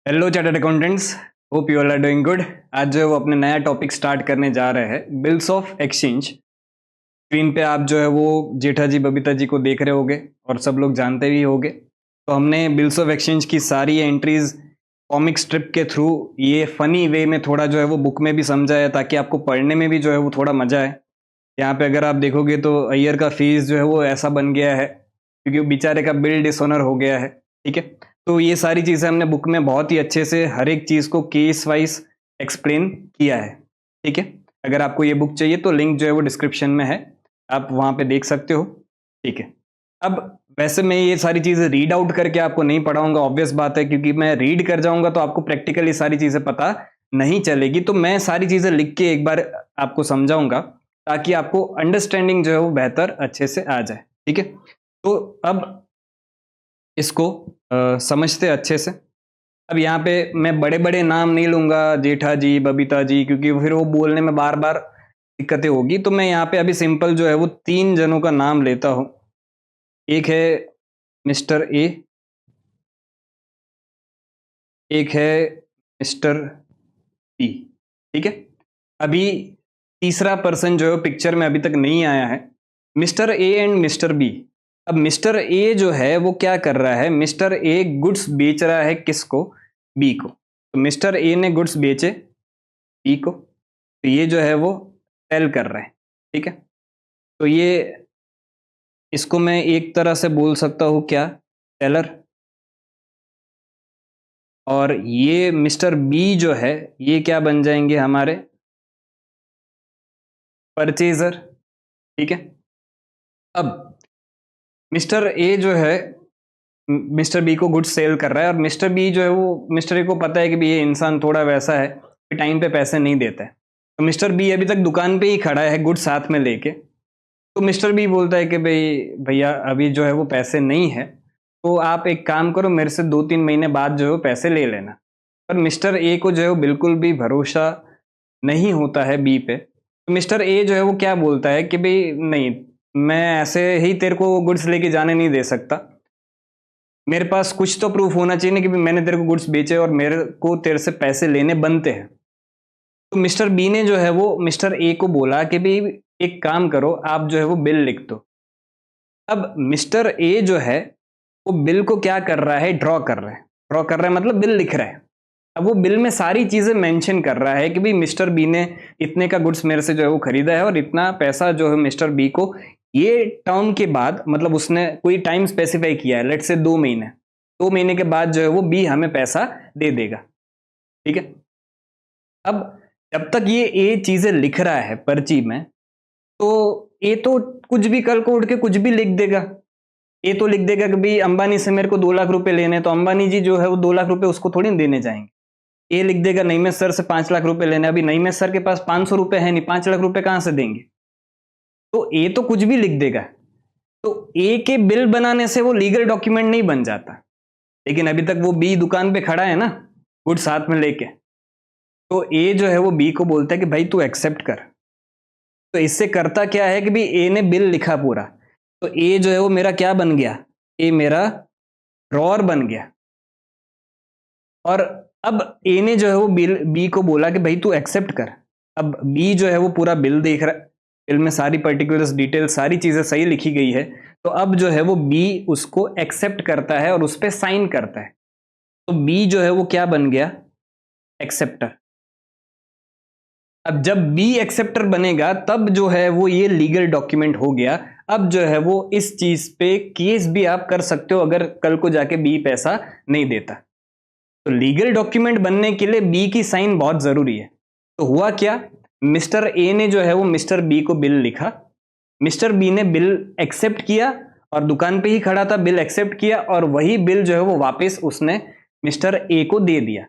Hello chartered accountants, hope you all are doing good. आज जो है वो अपने नया टॉपिक स्टार्ट करने जा रहे हैं, बिल्स ऑफ एक्सचेंज। स्क्रीन पे आप जो है वो जेठा जी बबीता जी को देख रहे होगे और सब लोग जानते भी होंगे। तो हमने बिल्स ऑफ एक्सचेंज की सारी एंट्रीज कॉमिक स्ट्रिप के थ्रू ये फनी वे में थोड़ा जो है वो बुक में भी समझा है, ताकि आपको पढ़ने में भी जो है वो थोड़ा मजा आए। यहाँ पे अगर आप देखोगे तो अय्यर का फीस जो है वो ऐसा बन गया है क्योंकि वो बेचारे का बिल डिसऑनर हो गया है। ठीक है, तो ये सारी चीज़ें हमने बुक में बहुत ही अच्छे से हर एक चीज़ को केस वाइज एक्सप्लेन किया है। ठीक है, अगर आपको ये बुक चाहिए तो लिंक जो है वो डिस्क्रिप्शन में है, आप वहाँ पे देख सकते हो। ठीक है, अब वैसे मैं ये सारी चीज़ें रीड आउट करके आपको नहीं पढ़ाऊंगा, ऑब्वियस बात है, क्योंकि मैं रीड कर जाऊंगा तो आपको प्रैक्टिकली सारी चीज़ें पता नहीं चलेगी। तो मैं सारी चीज़ें लिख के एक बार आपको समझाऊंगा ताकि आपको अंडरस्टैंडिंग जो है वो बेहतर अच्छे से आ जाए। ठीक है, तो अब इसको समझते अच्छे से। अब यहाँ पे मैं बड़े बड़े नाम नहीं लूंगा, जेठा जी बबीता जी, क्योंकि फिर वो बोलने में बार बार दिक्कतें होगी। तो मैं यहाँ पे अभी सिंपल जो है वो 3 जनों का नाम लेता हूँ। एक है मिस्टर ए, एक है मिस्टर बी। ठीक है, अभी तीसरा पर्सन जो है पिक्चर में अभी तक नहीं आया है, Mr A and Mr B. अब मिस्टर ए जो है वो क्या कर रहा है, मिस्टर ए गुड्स बेच रहा है किसको, बी को। तो मिस्टर ए ने गुड्स बेचे बी को, तो ये जो है वो सेल कर रहा है। ठीक है, तो ये इसको मैं एक तरह से बोल सकता हूँ क्या, सेलर। और ये मिस्टर बी जो है ये क्या बन जाएंगे हमारे, परचेजर। ठीक है, अब मिस्टर ए जो है मिस्टर बी को गुड्स सेल कर रहा है, और मिस्टर बी जो है वो मिस्टर ए को पता है कि भाई ये इंसान थोड़ा वैसा है कि टाइम पे पैसे नहीं देता है। तो मिस्टर बी अभी तक दुकान पे ही खड़ा है गुड्स साथ में लेके। तो मिस्टर बी बोलता है कि भाई भैया अभी जो है वो पैसे नहीं है, तो आप एक काम करो, मेरे से 2-3 महीने बाद जो है वो पैसे ले लेना। पर मिस्टर ए को जो है वो बिल्कुल भी भरोसा नहीं होता है बी पे। तो मिस्टर ए जो है वो क्या बोलता है कि भाई नहीं, मैं ऐसे ही तेरे को गुड्स लेके जाने नहीं दे सकता, मेरे पास कुछ तो प्रूफ होना चाहिए ना कि मैंने तेरे को गुड्स बेचे और मेरे को तेरे से पैसे लेने बनते हैं। तो मिस्टर बी ने जो है वो मिस्टर ए को बोला कि भाई एक काम करो, आप जो है वो बिल लिख दो। अब मिस्टर ए जो है वो बिल को क्या कर रहा है, ड्रॉ कर रहा है। ड्रॉ कर रहा है मतलब बिल लिख रहा है। अब वो बिल में सारी चीजें मेंशन कर रहा है कि भाई मिस्टर बी ने इतने का गुड्स मेरे से जो है वो खरीदा है, और इतना पैसा जो है मिस्टर बी को ये टर्म के बाद, मतलब उसने कोई टाइम स्पेसिफाई किया है, लेट्स से 2 महीने, 2 महीने के बाद जो है वो बी हमें पैसा दे देगा। ठीक है, अब जब तक ये ए चीजें लिख रहा है पर्ची में, तो ए तो कुछ भी कल को उठ के कुछ भी लिख देगा। ये तो लिख देगा कि भाई अंबानी से मेरे को 2 लाख रुपए लेने, तो अंबानी जी जो है वो 2 लाख रुपए उसको थोड़ी ना देने जाएंगे। ये लिख देगा नहीं, मैं सर से 5 लाख रुपए लेने, अभी नहीं, मैं सर के पास 500 रुपए है नहीं, 5 लाख रुपए कहां से देंगे। तो ए तो कुछ भी लिख देगा। तो ए के बिल बनाने से वो लीगल डॉक्यूमेंट नहीं बन जाता, लेकिन अभी तक वो बी दुकान पे खड़ा है ना गुड साथ में लेके। तो ए जो है वो बी को बोलता है कि भाई तू एक्सेप्ट कर। तो इससे करता क्या है कि भाई ए ने बिल लिखा पूरा, तो ए जो है वो मेरा क्या बन गया, ए मेरा ड्रॉर बन गया। और अब ए ने जो है वो बिल बी को बोला कि भाई तू एक्सेप्ट कर। अब बी जो है वो पूरा बिल देख रहा है, बिल में सारी पर्टिकुलर्स डिटेल सारी चीजें सही लिखी गई है। तो अब जो है वो बी उसको एक्सेप्ट करता है और उस पर साइन करता है। तो बी जो है वो क्या बन गया, एक्सेप्टर। अब जब बी एक्सेप्टर बनेगा तब जो है वो ये लीगल डॉक्यूमेंट हो गया। अब जो है वो इस चीज पे केस भी आप कर सकते हो अगर कल को जाके बी पैसा नहीं देता। तो लीगल डॉक्यूमेंट बनने के लिए बी की साइन बहुत जरूरी है। तो हुआ क्या, मिस्टर ए ने जो है वो मिस्टर बी को बिल लिखा, मिस्टर बी ने बिल एक्सेप्ट किया, और दुकान पे ही खड़ा था, बिल एक्सेप्ट किया, और वही बिल जो है वो वापस उसने मिस्टर ए को दे दिया।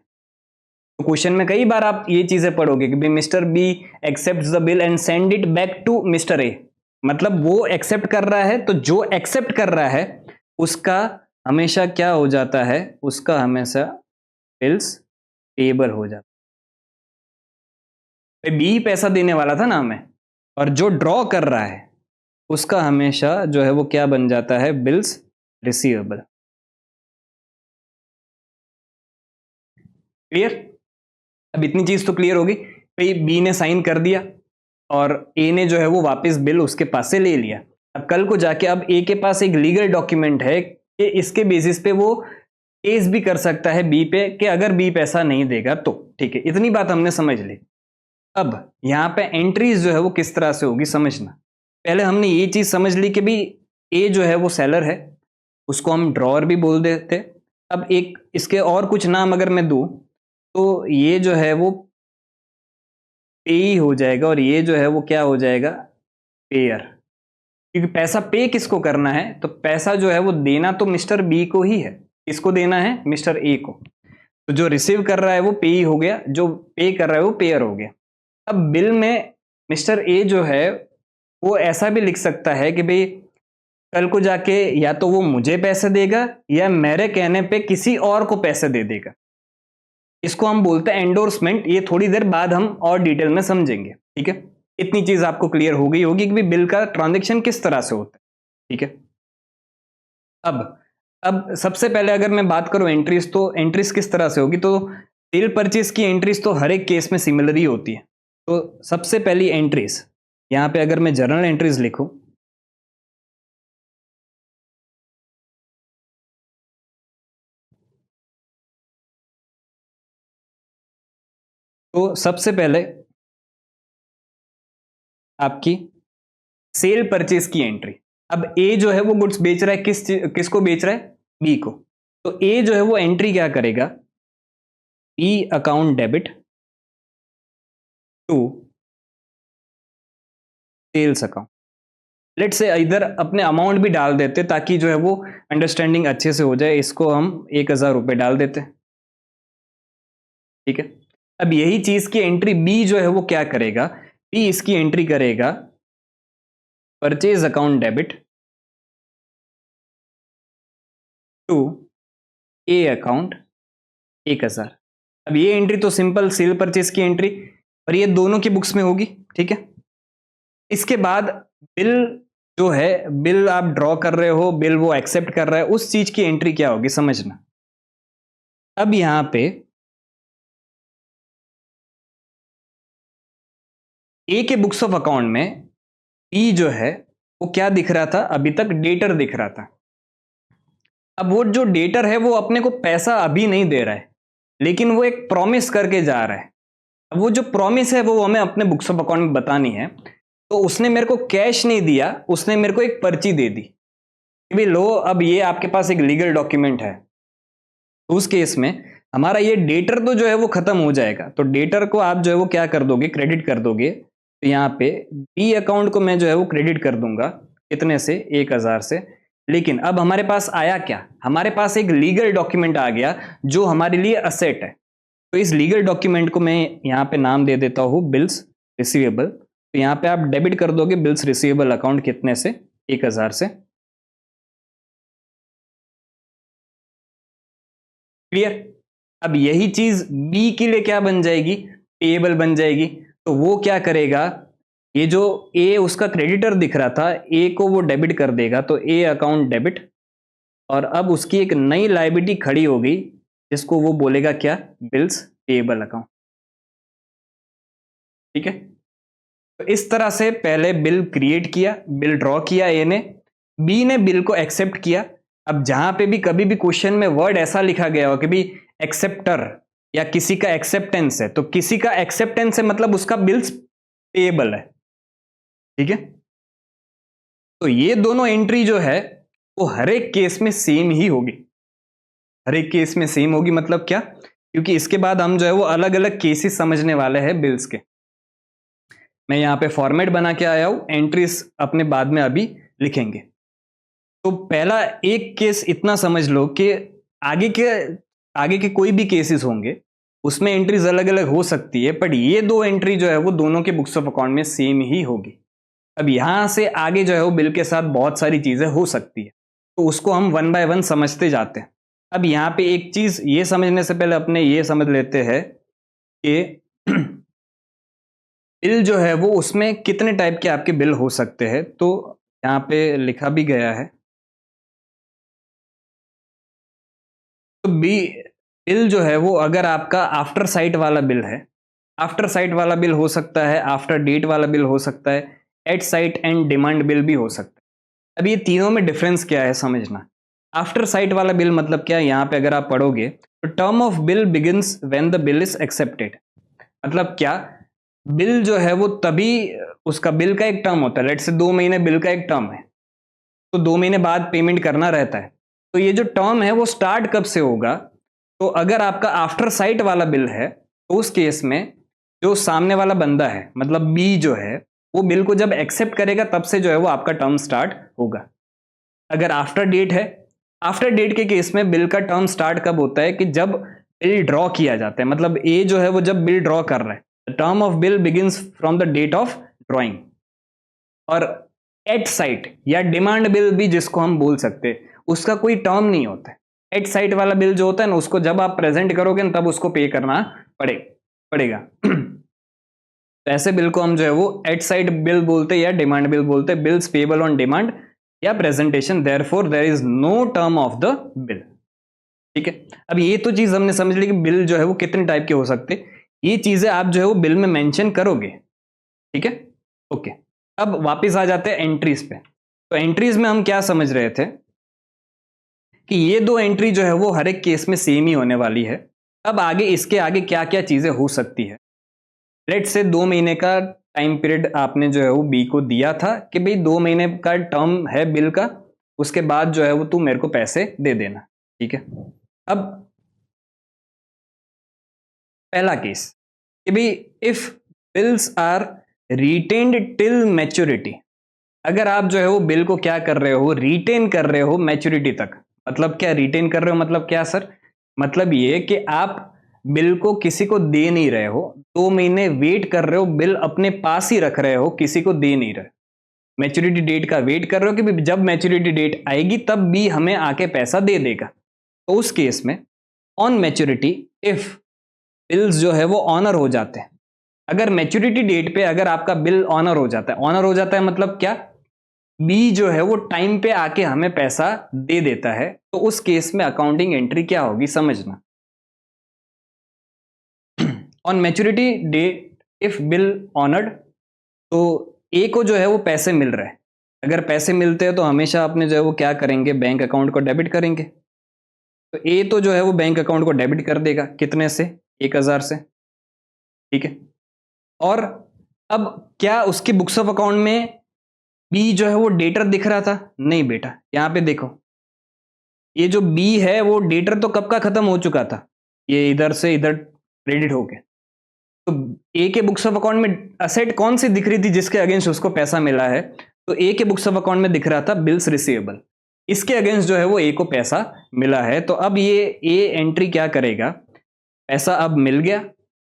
तो क्वेश्चन में कई बार आप ये चीजें पढ़ोगे कि mister B accept the bill and send it back to mister A, मतलब वो एक्सेप्ट कर रहा है, तो जो एक्सेप्ट कर रहा है उसका हमेशा क्या हो जाता है, उसका हमेशा बिल्स पेबल हो जाता है। बी पैसा देने वाला था ना हमें, और जो ड्रॉ कर रहा है उसका हमेशा जो है वो क्या बन जाता है, बिल्स रिसीवेबल। क्लियर? अब इतनी चीज तो क्लियर होगी भाई, बी ने साइन कर दिया और ए ने जो है वो वापस बिल उसके पास से ले लिया। अब कल को जाके अब ए के पास एक लीगल डॉक्यूमेंट है कि इसके बेसिस पे वो केस भी कर सकता है बी पे कि अगर बी पैसा नहीं देगा तो। ठीक है, इतनी बात हमने समझ ली। अब यहां पे एंट्रीज जो है वो किस तरह से होगी समझना। पहले हमने ये चीज समझ ली कि भाई ए जो है वो सेलर है, उसको हम ड्रॉअर भी बोल देते। अब एक इसके और कुछ नाम अगर मैं दूं तो ये जो है वो पे ही हो जाएगा और ये जो है वो क्या हो जाएगा, पेयर। क्योंकि पैसा पे किसको करना है, तो पैसा जो है वो देना तो मिस्टर बी को ही है। किसको देना है, मिस्टर ए को। तो जो रिसीव कर रहा है वो पे ही हो गया, जो पे कर रहा है वो पेयर हो गया। अब बिल में मिस्टर ए जो है वो ऐसा भी लिख सकता है कि भाई कल को जाके या तो वो मुझे पैसे देगा या मेरे कहने पे किसी और को पैसे दे देगा। इसको हम बोलते हैं एंडोर्समेंट। ये थोड़ी देर बाद हम और डिटेल में समझेंगे। ठीक है, इतनी चीज आपको क्लियर हो गई होगी कि बिल का ट्रांजैक्शन किस तरह से होता है। ठीक है, अब सबसे पहले अगर मैं बात करूं एंट्रीज, तो एंट्रीज किस तरह से होगी, तो सेल परचेज की एंट्रीज तो हर एक केस में सिमिलर ही होती है। तो सबसे पहली एंट्रीज यहां पे अगर मैं जर्नल एंट्रीज लिखूं तो सबसे पहले आपकी सेल परचेज की एंट्री। अब ए जो है वो गुड्स बेच रहा है, किसको बेच रहा है, बी को। तो ए जो है वो एंट्री क्या करेगा, B account debit to sales account. लेट से इधर अपने अमाउंट भी डाल देते ताकि जो है वो अंडरस्टैंडिंग अच्छे से हो जाए। इसको हम 1,000 रुपए डाल देते। ठीक है, अब यही चीज की एंट्री बी जो है वो क्या करेगा, बी इसकी एंट्री करेगा purchase account debit to A account 1,000। अब ये एंट्री तो सिंपल सेल परचेज की एंट्री और ये दोनों की बुक्स में होगी। ठीक है, इसके बाद बिल जो है, बिल आप ड्रॉ कर रहे हो, बिल वो एक्सेप्ट कर रहा है, उस चीज की एंट्री क्या होगी समझना। अब यहां पे ए के बुक्स ऑफ अकाउंट में बी जो है वो क्या दिख रहा था, अभी तक डेटर दिख रहा था। अब वो जो डेटर है वो अपने को पैसा अभी नहीं दे रहा है, लेकिन वो एक प्रॉमिस करके जा रहा है। अब वो जो प्रॉमिस है वो हमें अपने बुक्स ऑफ अकाउंट में बतानी है। तो उसने मेरे को कैश नहीं दिया, उसने मेरे को एक पर्ची दे दी कि भाई लो, अब ये आपके पास एक लीगल डॉक्यूमेंट है। तो उस केस में हमारा ये डेटर तो जो है वो खत्म हो जाएगा। तो डेटर को आप जो है वो क्या कर दोगे, क्रेडिट कर दोगे। तो यहाँ पे बी अकाउंट को मैं जो है वो क्रेडिट कर दूंगा, कितने से, 1,000 से। लेकिन अब हमारे पास आया क्या, हमारे पास एक लीगल डॉक्यूमेंट आ गया जो हमारे लिए असेट है। तो इस लीगल डॉक्यूमेंट को मैं यहाँ पे नाम दे देता हूँ बिल्स रिसीवेबल। तो यहाँ पे आप डेबिट कर दोगे बिल्स रिसीवेबल अकाउंट, कितने से, 1,000 से। क्लियर? अब यही चीज बी के लिए क्या बन जाएगी, पेएबल बन जाएगी। तो वो क्या करेगा, ये जो ए उसका क्रेडिटर दिख रहा था, ए को वो डेबिट कर देगा। तो ए अकाउंट डेबिट, और अब उसकी एक नई लायबिलिटी खड़ी हो गई जिसको वो बोलेगा क्या, बिल्स पेएबल अकाउंट। ठीक है, तो इस तरह से पहले बिल क्रिएट किया, बिल ड्रॉ किया ए ने, बी ने बिल को एक्सेप्ट किया। अब जहां पे भी कभी भी क्वेश्चन में वर्ड ऐसा लिखा गया हो कि भी एक्सेप्टर या किसी का एक्सेप्टेंस है, तो किसी का एक्सेप्टेंस है मतलब उसका बिल्स पेएबल है। ठीक है, तो ये दोनों एंट्री जो है वो हर एक केस में सेम ही होगी। हर एक केस में सेम होगी मतलब क्या, क्योंकि इसके बाद हम जो है वो अलग अलग केसेस समझने वाले हैं बिल्स के। मैं यहां पे फॉर्मेट बना के आया हूं, एंट्रीज अपने बाद में अभी लिखेंगे। तो पहला एक केस इतना समझ लो कि आगे के आगे के कोई भी केसेस होंगे उसमें एंट्रीज अलग अलग हो सकती है, बट ये दो एंट्री जो है वो दोनों के बुक्स ऑफ अकाउंट में सेम ही होगी। अब यहां से आगे जो है वो बिल के साथ बहुत सारी चीजें हो सकती है, तो उसको हम वन बाय वन समझते जाते हैं। अब यहां पे एक चीज ये समझने से पहले अपने ये समझ लेते हैं कि बिल जो है वो उसमें कितने टाइप के आपके बिल हो सकते हैं। तो यहाँ पे लिखा भी गया है। तो बी बिल जो है वो अगर आपका आफ्टर साइट वाला बिल है, आफ्टर साइट वाला बिल हो सकता है, आफ्टर डेट वाला बिल हो सकता है, at sight and demand bill भी हो सकता है। अब ये तीनों में डिफरेंस क्या है समझना। आफ्टर साइट वाला बिल मतलब क्या है, यहाँ पे अगर आप पढ़ोगे तो term of bill begins when the bill is accepted. मतलब क्या, बिल जो है वो तभी, उसका बिल का एक टर्म होता है, लेट से 2 महीने बिल का एक टर्म है, तो 2 महीने बाद पेमेंट करना रहता है। तो ये जो टर्म है वो स्टार्ट कब से होगा, तो अगर आपका आफ्टर साइट वाला बिल है तो उस केस में जो सामने वाला बंदा है मतलब बी जो है, वो बिल को जब एक्सेप्ट करेगा तब से जो है वो आपका टर्म स्टार्ट होगा। अगर आफ्टर डेट है, आफ्टर डेट के केस में बिल का टर्म स्टार्ट कब होता है कि जब बिल ड्रॉ किया जाता है, मतलब ए जो है वो जब बिल ड्रॉ कर रहा है, the term of bill begins from the date of drawing. और एट साइट या डिमांड बिल भी जिसको हम बोल सकते हैं, उसका कोई टर्म नहीं होता है। एट साइट वाला बिल जो होता है ना, उसको जब आप प्रेजेंट करोगे ना तब उसको पे करना पड़ेगा तो ऐसे बिल को हम जो है वो एट साइट बिल बोलते हैं या डिमांड बिल बोलते हैं। बिल्स पेबल ऑन डिमांड या presentation, therefore there is no term of the bill. ठीक है, अब ये तो चीज हमने समझ ली कि बिल जो है वो कितने टाइप के हो सकते हैं। ये चीजें आप जो है वो बिल में मेंशन करोगे। ठीक है, ओके। अब वापस आ जाते हैं एंट्रीज पे। तो एंट्रीज में हम क्या समझ रहे थे कि ये दो एंट्री जो है वो हर एक केस में सेम ही होने वाली है। अब आगे इसके आगे क्या क्या चीजें हो सकती है। लेट से 2 महीने का टाइम पीरियड आपने जो है वो बी को दिया था कि भाई 2 महीने का टर्म है बिल का, उसके बाद जो है वो तू मेरे को पैसे दे देना। ठीक है, अब पहला केस कि भाई if bills are retained till maturity. अगर आप जो है वो बिल को क्या कर रहे हो, रिटेन कर रहे हो मैच्योरिटी तक। मतलब क्या रिटेन कर रहे हो, मतलब क्या सर, मतलब ये कि आप बिल को किसी को दे नहीं रहे हो, 2 महीने वेट कर रहे हो, बिल अपने पास ही रख रहे हो, किसी को दे नहीं रहे। मैच्योरिटी डेट का वेट कर रहे हो कि जब मैच्योरिटी डेट आएगी तब भी हमें आके पैसा दे देगा। तो उस केस में ऑन मैच्योरिटी इफ बिल्स जो है वो ऑनर हो जाते हैं। अगर मैच्योरिटी डेट पे अगर आपका बिल ऑनर हो जाता है, ऑनर हो जाता है मतलब क्या, बी जो है वो टाइम पे आके हमें पैसा दे देता है, तो उस केस में अकाउंटिंग एंट्री क्या होगी समझना। On maturity date if bill honoured, तो ए को जो है वो पैसे मिल रहे हैं। अगर पैसे मिलते हैं तो हमेशा अपने जो है वो क्या करेंगे, बैंक अकाउंट को डेबिट करेंगे। तो ए तो जो है वो बैंक अकाउंट को डेबिट कर देगा, कितने से, 1000 से। ठीक है, और अब क्या उसकी बुक्स ऑफ अकाउंट में बी जो है वो डेटर दिख रहा था, नहीं बेटा, यहां पे देखो, ये जो बी है वो डेटर तो कब का खत्म हो चुका था, ये इधर से इधर क्रेडिट हो गया। तो ए के बुक्स ऑफ अकाउंट में असेट कौन सी दिख रही थी जिसके अगेंस्ट उसको पैसा मिला है, तो ए के बुक्स ऑफ अकाउंट में दिख रहा था बिल्स रिसीवेबल, इसके अगेंस्ट जो है वो ए को पैसा मिला है। तो अब ये ए एंट्री क्या करेगा, पैसा अब मिल गया,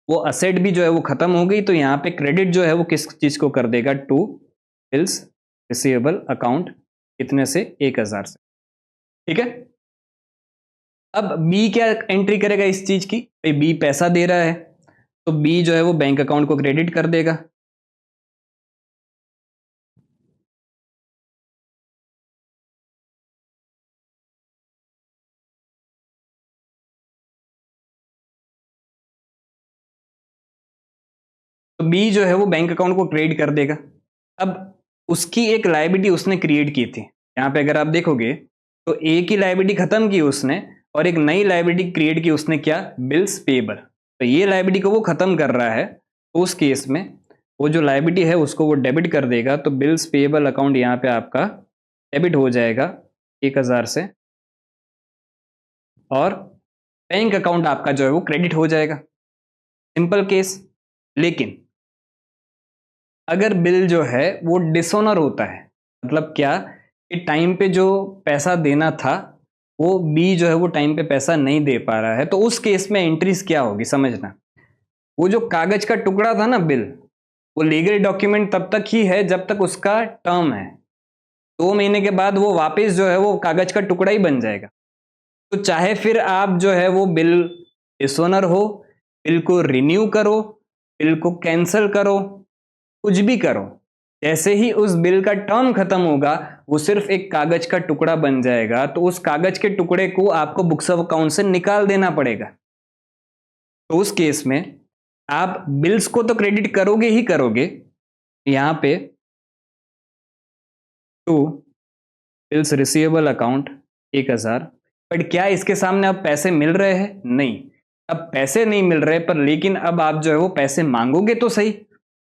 वो असेट भी जो है वो खत्म हो गई, तो यहाँ पे क्रेडिट जो है वो किस चीज को कर देगा, टू बिल्स रिसीवेबल अकाउंट, कितने से, 1000 से। ठीक है, अब बी क्या एंट्री करेगा इस चीज की, भाई बी पैसा दे रहा है, तो बी जो है वो बैंक अकाउंट को क्रेडिट कर देगा। तो बी जो है वो बैंक अकाउंट को क्रेडिट कर देगा। अब उसकी एक लायबिलिटी उसने क्रिएट की थी, यहाँ पे अगर आप देखोगे तो ए की लायबिलिटी खत्म की उसने और एक नई लायबिलिटी क्रिएट की उसने, क्या, बिल्स पेबल। तो ये लायबिलिटी को वो खत्म कर रहा है, तो उस केस में वो जो लायबिलिटी है उसको वो डेबिट कर देगा। तो बिल्स पेबल अकाउंट यहाँ पे आपका डेबिट हो जाएगा 1000 से, और बैंक अकाउंट आपका जो है वो क्रेडिट हो जाएगा। Simple case. लेकिन अगर बिल जो है वो डिसऑनर होता है, मतलब क्या कि टाइम पे जो पैसा देना था वो बी जो है वो टाइम पे पैसा नहीं दे पा रहा है, तो उस केस में एंट्रीज क्या होगी समझना। वो जो कागज का टुकड़ा था ना बिल, वो लीगल डॉक्यूमेंट तब तक ही है जब तक उसका टर्म है। 2 महीने के बाद वो वापस जो है वो कागज का टुकड़ा ही बन जाएगा। तो चाहे फिर आप जो है वो बिल डिसऑनर हो, बिल को रिन्यू करो, बिल को कैंसिल करो, कुछ भी करो, जैसे ही उस बिल का टर्म खत्म होगा वो सिर्फ एक कागज का टुकड़ा बन जाएगा। तो उस कागज के टुकड़े को आपको बुक्स ऑफ अकाउंट से निकाल देना पड़ेगा। तो उस केस में आप बिल्स को तो क्रेडिट करोगे ही करोगे, यहां पे to bills receivable account 1000, but क्या इसके सामने अब पैसे मिल रहे हैं? नहीं, अब पैसे नहीं मिल रहे, पर लेकिन अब आप जो है वो पैसे मांगोगे तो सही।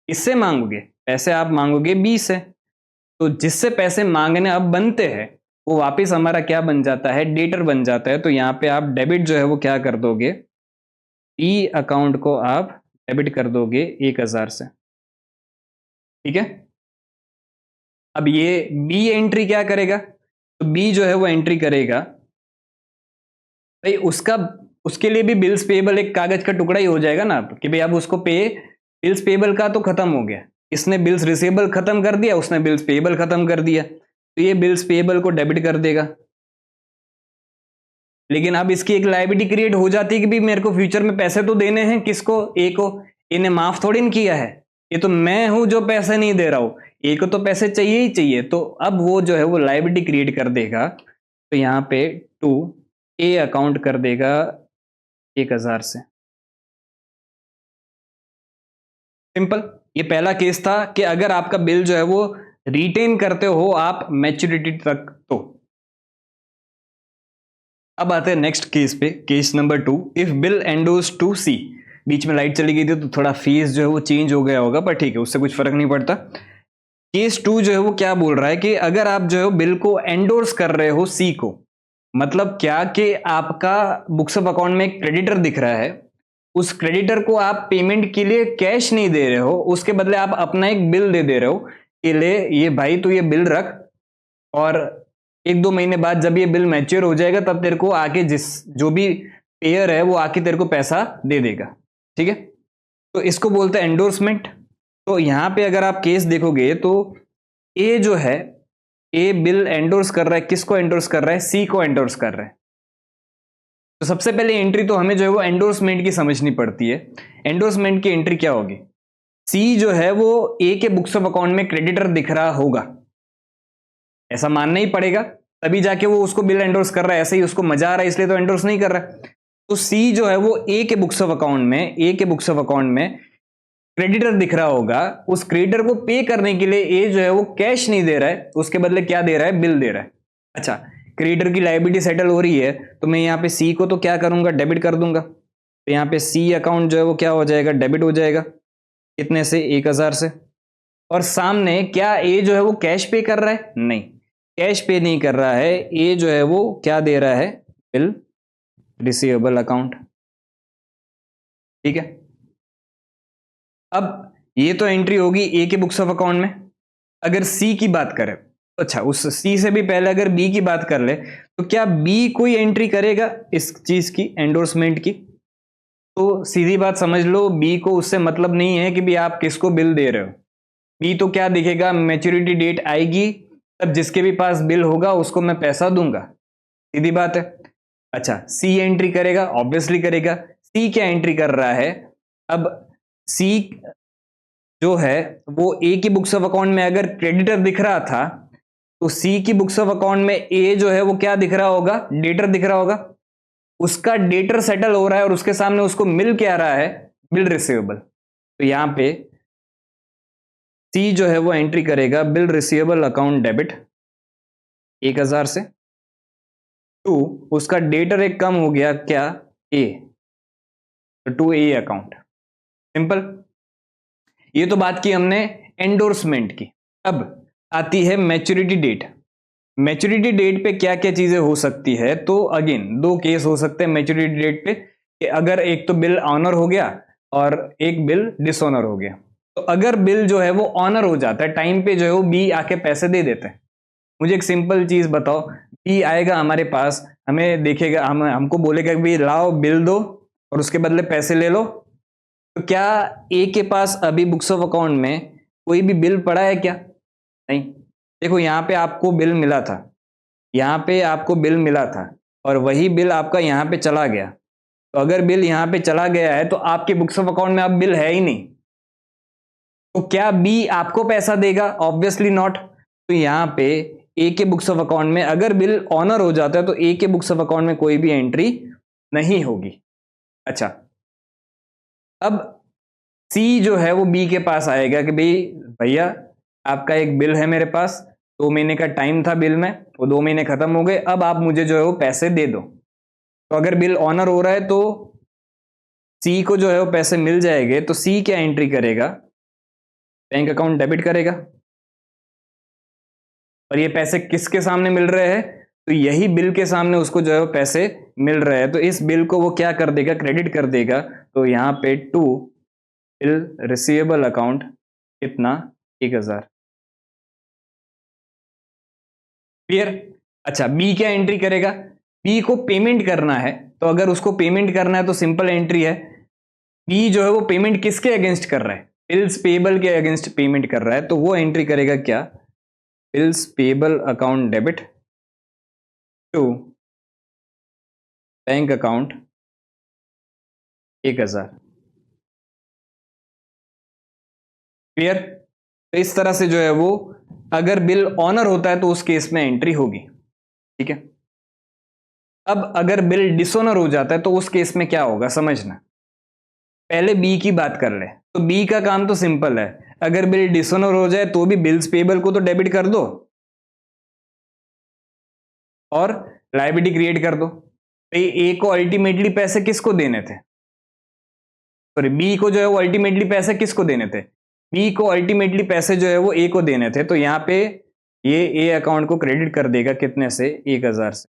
इससे मांगोगे पैसे, आप मांगोगे 20 से, तो जिससे पैसे मांगने अब बनते हैं वो वापिस हमारा क्या बन जाता है? डेटर बन जाता है। तो यहाँ पे आप डेबिट जो है वो क्या कर दोगे? ई अकाउंट को आप डेबिट कर दोगे 1000 से, ठीक है। अब ये बी एंट्री क्या करेगा? तो बी जो है वो एंट्री करेगा भाई उसका, उसके लिए भी बिल्स पेएबल एक कागज का टुकड़ा ही हो जाएगा ना, कि भाई अब उसको पे, बिल्स पेएबल का तो खत्म हो गया, इसने बिल्स रिसीवेबल खत्म कर दिया, उसने बिल्स पेएबल खत्म कर दिया, तो ये बिल्स पेएबल को डेबिट कर देगा। लेकिन अब इसकी एक लायबिलिटी क्रिएट हो जाती है कि भी मेरे को फ्यूचर में पैसे तो देने हैं, किसको? ए को। इन्हें माफ थोड़ी नहीं किया है, ये तो मैं हूं जो पैसे नहीं दे रहा हूं, ए को तो पैसे चाहिए ही चाहिए। तो अब वो जो है वो लायबिलिटी क्रिएट कर देगा, तो यहां पे टू ए अकाउंट कर देगा 1000 से। सिंपल। ये पहला केस था कि अगर आपका बिल जो है वो रिटेन करते हो आप मैच्योरिटी तक। तो अब आते हैं नेक्स्ट केस पे, case number 2। If bill endorse to C, बीच में लाइट चली गई थी तो थोड़ा फेस जो है वो चेंज हो गया होगा, पर ठीक है, उससे कुछ फर्क नहीं पड़ता। केस 2 जो है वो क्या बोल रहा है कि अगर आप जो है बिल को एंडोर्स कर रहे हो सी को, मतलब क्या कि आपका बुक्स ऑफ अकाउंट में एक क्रेडिटर दिख रहा है, उस क्रेडिटर को आप पेमेंट के लिए कैश नहीं दे रहे हो, उसके बदले आप अपना एक बिल दे रहे हो कि ले ये भाई तू ये बिल रख, और 1-2 महीने बाद जब ये बिल मैच्योर हो जाएगा तब तेरे को आके जिस जो भी पेयर है वो आके तेरे को पैसा दे देगा, ठीक है। तो इसको बोलते हैं एंडोर्समेंट। तो यहां पे अगर आप केस देखोगे तो ए जो है, ए बिल एंडोर्स कर रहा है, किसको एंडोर्स कर रहा है? सी को एंडोर्स कर रहा है। तो सबसे पहले एंट्री तो हमें जो है वो एंडोर्समेंट की समझनी पड़ती है। एंडोर्समेंट की एंट्री क्या होगी? सी जो है वो ए के बुक्स ऑफ अकाउंट में क्रेडिटर दिख रहा होगा, ऐसा मानना ही पड़ेगा, तभी जाके वो उसको बिल एंडोर्स कर रहा है। ऐसे ही उसको मजा आ रहा है इसलिए तो एंडोर्स नहीं कर रहा है। तो सी जो है वो ए के बुक्स ऑफ अकाउंट में, ए के बुक्स ऑफ अकाउंट में क्रेडिटर दिख रहा होगा, उस क्रेडिटर को पे करने के लिए ए जो है वो कैश नहीं दे रहा है, उसके बदले क्या दे रहा है? बिल दे रहा है। अच्छा, क्रेडिटर की लायबिलिटी सेटल हो रही है तो मैं यहाँ पे सी को तो क्या करूंगा? डेबिट कर दूंगा। तो यहाँ पे सी अकाउंट जो है वो क्या हो जाएगा? डेबिट हो जाएगा। कितने से? 1000 से। और सामने क्या ए जो है वो कैश पे कर रहा है? नहीं, कैश पे नहीं कर रहा है, ए जो है वो क्या दे रहा है? बिल रिसीवेबल अकाउंट, ठीक है। अब ये तो एंट्री होगी ए के बुक्स ऑफ अकाउंट में। अगर सी की बात करें, अच्छा उस सी से भी पहले अगर बी की बात कर ले, तो क्या बी कोई एंट्री करेगा इस चीज की, एंडोर्समेंट की? तो सीधी बात समझ लो, बी को उससे मतलब नहीं है कि भी आप किसको बिल दे रहे हो। बी तो क्या दिखेगा? मैच्योरिटी डेट आएगी तब जिसके भी पास बिल होगा उसको मैं पैसा दूंगा, सीधी बात है। अच्छा, सी एंट्री करेगा? ऑब्वियसली करेगा। सी क्या एंट्री कर रहा है? अब सी जो है वो ए की बुक्स ऑफ अकाउंट में अगर क्रेडिटर दिख रहा था, तो सी की बुक्स ऑफ अकाउंट में ए जो है वो क्या दिख रहा होगा? डेटर दिख रहा होगा। उसका डेटर सेटल हो रहा है और उसके सामने उसको मिल क्या रहा है? Bill receivable. तो यहां पे सी जो है वो एंट्री करेगा बिल रिसीवेबल अकाउंट डेबिट 1000 से, टू उसका डेटर एक कम हो गया क्या? ए, तो टू ए अकाउंट। सिंपल। ये तो बात की हमने एंडोर्समेंट की। अब आती है मैच्योरिटी डेट। मैच्योरिटी डेट पे क्या क्या चीजें हो सकती है? तो अगेन 2 केस हो सकते हैं मैच्योरिटी डेट पे, कि अगर एक तो बिल ऑनर हो गया और एक बिल डिसऑनर हो गया। तो अगर बिल जो है वो ऑनर हो जाता है, टाइम पे जो है वो बी आके पैसे दे देते हैं। मुझे एक सिंपल चीज बताओ, बी आएगा हमारे पास, हमें देखेगा, हमको बोलेगा कि लाओ बिल दो और उसके बदले पैसे ले लो, तो क्या ए के पास अभी बुक्स ऑफ अकाउंट में कोई भी बिल पड़ा है क्या? नहीं। देखो यहां पे आपको बिल मिला था, यहां पे आपको बिल मिला था, और वही बिल आपका यहां पे चला गया। तो अगर बिल यहां पे चला गया है तो आपके बुक्स ऑफ अकाउंट में अब बिल है ही नहीं, तो क्या बी आपको पैसा देगा? Obviously not. तो यहां पे ए के बुक्स ऑफ अकाउंट में अगर बिल ऑनर हो जाता है तो ए के बुक्स ऑफ अकाउंट में कोई भी एंट्री नहीं होगी। अच्छा, अब सी जो है वो बी के पास आएगा कि भाई भैया आपका एक बिल है मेरे पास, 2 महीने का टाइम था बिल में, वो 2 महीने खत्म हो गए, अब आप मुझे जो है वो पैसे दे दो। तो अगर बिल ऑनर हो रहा है तो सी को जो है वो पैसे मिल जाएंगे, तो सी क्या एंट्री करेगा, बैंक अकाउंट डेबिट करेगा। और ये पैसे किसके सामने मिल रहे हैं, तो यही बिल के सामने उसको जो है वो पैसे मिल रहे हैं, तो इस बिल को वो क्या कर देगा, क्रेडिट कर देगा। तो यहां पे टू बिल रिसीवेबल अकाउंट कितना, 1000। क्लियर। अच्छा, बी क्या एंट्री करेगा, बी को पेमेंट करना है, तो अगर उसको पेमेंट करना है तो सिंपल एंट्री है, बी जो है वो पेमेंट किसके अगेंस्ट कर रहा है, बिल्स पेबल के अगेंस्ट पेमेंट कर रहा है, तो वो एंट्री करेगा क्या, bills payable account debit to bank account 1000। Clear. तो इस तरह से जो है वो अगर बिल ऑनर होता है तो उस केस में एंट्री होगी। ठीक है। अब अगर बिल डिसऑनर हो जाता है तो उस केस में क्या होगा समझना। पहले बी की बात कर ले, तो बी का काम तो सिंपल है, अगर बिल डिसऑनर हो जाए तो भी बिल्स पेबल को तो डेबिट कर दो और लायबिलिटी क्रिएट कर दो। तो ए को अल्टीमेटली पैसे किसको देने थे, सॉरी बी को जो है वो अल्टीमेटली पैसे किसको देने थे, बी को अल्टीमेटली पैसे जो है वो ए को देने थे, तो यहां पे ये ए अकाउंट को क्रेडिट कर देगा कितने से, 1000 से।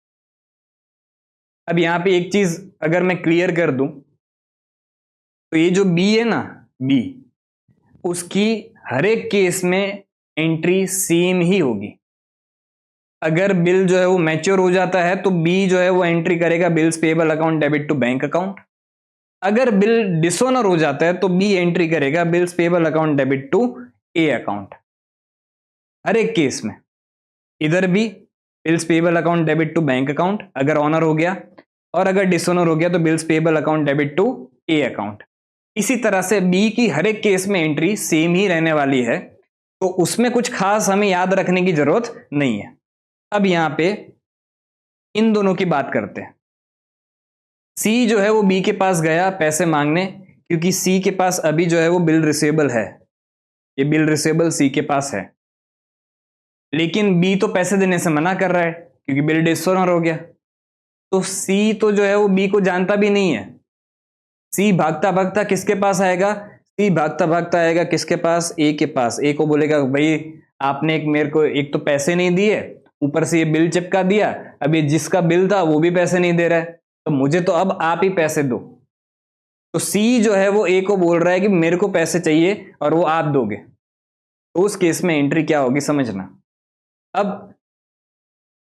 अब यहां पे एक चीज अगर मैं क्लियर कर दूं, तो ये जो बी है ना, बी उसकी हर एक केस में एंट्री सेम ही होगी। अगर बिल जो है वो मैच्योर हो जाता है तो बी जो है वो एंट्री करेगा bills payable account debit to bank account. अगर बिल डिसऑनर हो जाता है तो बी एंट्री करेगा bills payable account debit to A account. हर एक केस में इधर भी bills payable account debit to bank account अगर ऑनर हो गया, और अगर डिसऑनर हो गया तो bills payable account debit to A account. इसी तरह से बी की हर एक केस में एंट्री सेम ही रहने वाली है, तो उसमें कुछ खास हमें याद रखने की जरूरत नहीं है। अब यहां पे इन दोनों की बात करते हैं। सी जो है वो बी के पास गया पैसे मांगने, क्योंकि सी के पास अभी जो है वो बिल रिसेबल है, ये बिल रिसेबल सी के पास है, लेकिन बी तो पैसे देने से मना कर रहा है क्योंकि बिल डिसऑनर हो गया। तो सी तो जो है वो बी को जानता भी नहीं है, सी भागता भागता किसके पास आएगा, सी भागता भागता आएगा किसके पास, ए के पास। ए को बोलेगा भाई आपने एक मेरे को एक तो पैसे नहीं दिए, ऊपर से ये बिल चिपका दिया, अब ये जिसका बिल था वो भी पैसे नहीं दे रहा है, तो मुझे तो अब आप ही पैसे दो। तो सी जो है वो ए को बोल रहा है कि मेरे को पैसे चाहिए और वो आप दोगे, तो उस केस में एंट्री क्या होगी समझना। अब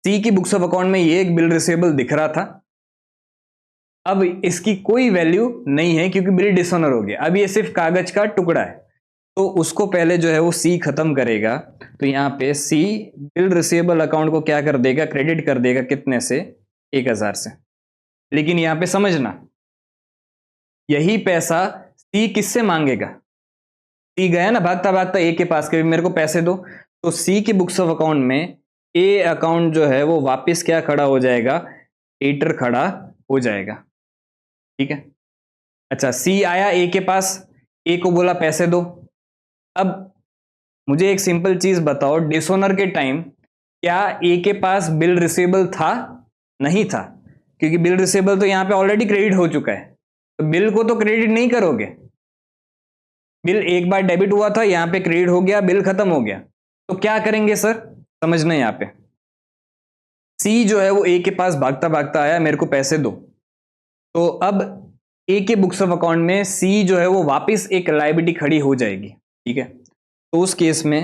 सी की बुक्स ऑफ अकाउंट में ये एक बिल रिसेबल दिख रहा था, अब इसकी कोई वैल्यू नहीं है क्योंकि बिल डिसऑनर हो गया, अब ये सिर्फ कागज का टुकड़ा है, तो उसको पहले जो है वो सी खत्म करेगा। तो यहां पे सी बिल रिसीवेबल अकाउंट को क्या कर देगा, क्रेडिट कर देगा कितने से, 1000 से। लेकिन यहां पे समझना, यही पैसा सी किससे मांगेगा, सी गया ना भागता भागता ए के पास के मेरे को पैसे दो, तो सी की बुक्स ऑफ अकाउंट में ए अकाउंट जो है वो वापस क्या खड़ा हो जाएगा, एटर खड़ा हो जाएगा। ठीक है। अच्छा, सी आया ए के पास, ए को बोला पैसे दो। अब मुझे एक सिंपल चीज बताओ, डिसऑनर के टाइम क्या ए के पास बिल रिसीवेबल था, नहीं था, क्योंकि बिल रिसीवेबल तो यहां पे ऑलरेडी क्रेडिट हो चुका है, तो बिल को तो क्रेडिट नहीं करोगे, बिल एक बार डेबिट हुआ था, यहां पे क्रेडिट हो गया, बिल खत्म हो गया, तो क्या करेंगे सर समझना। यहां पे सी जो है वो ए के पास भागता भागता आया, मेरे को पैसे दो, तो अब ए के बुक्स ऑफ अकाउंट में सी जो है वो वापस एक लायबिलिटी खड़ी हो जाएगी। ठीक है। तो उस केस में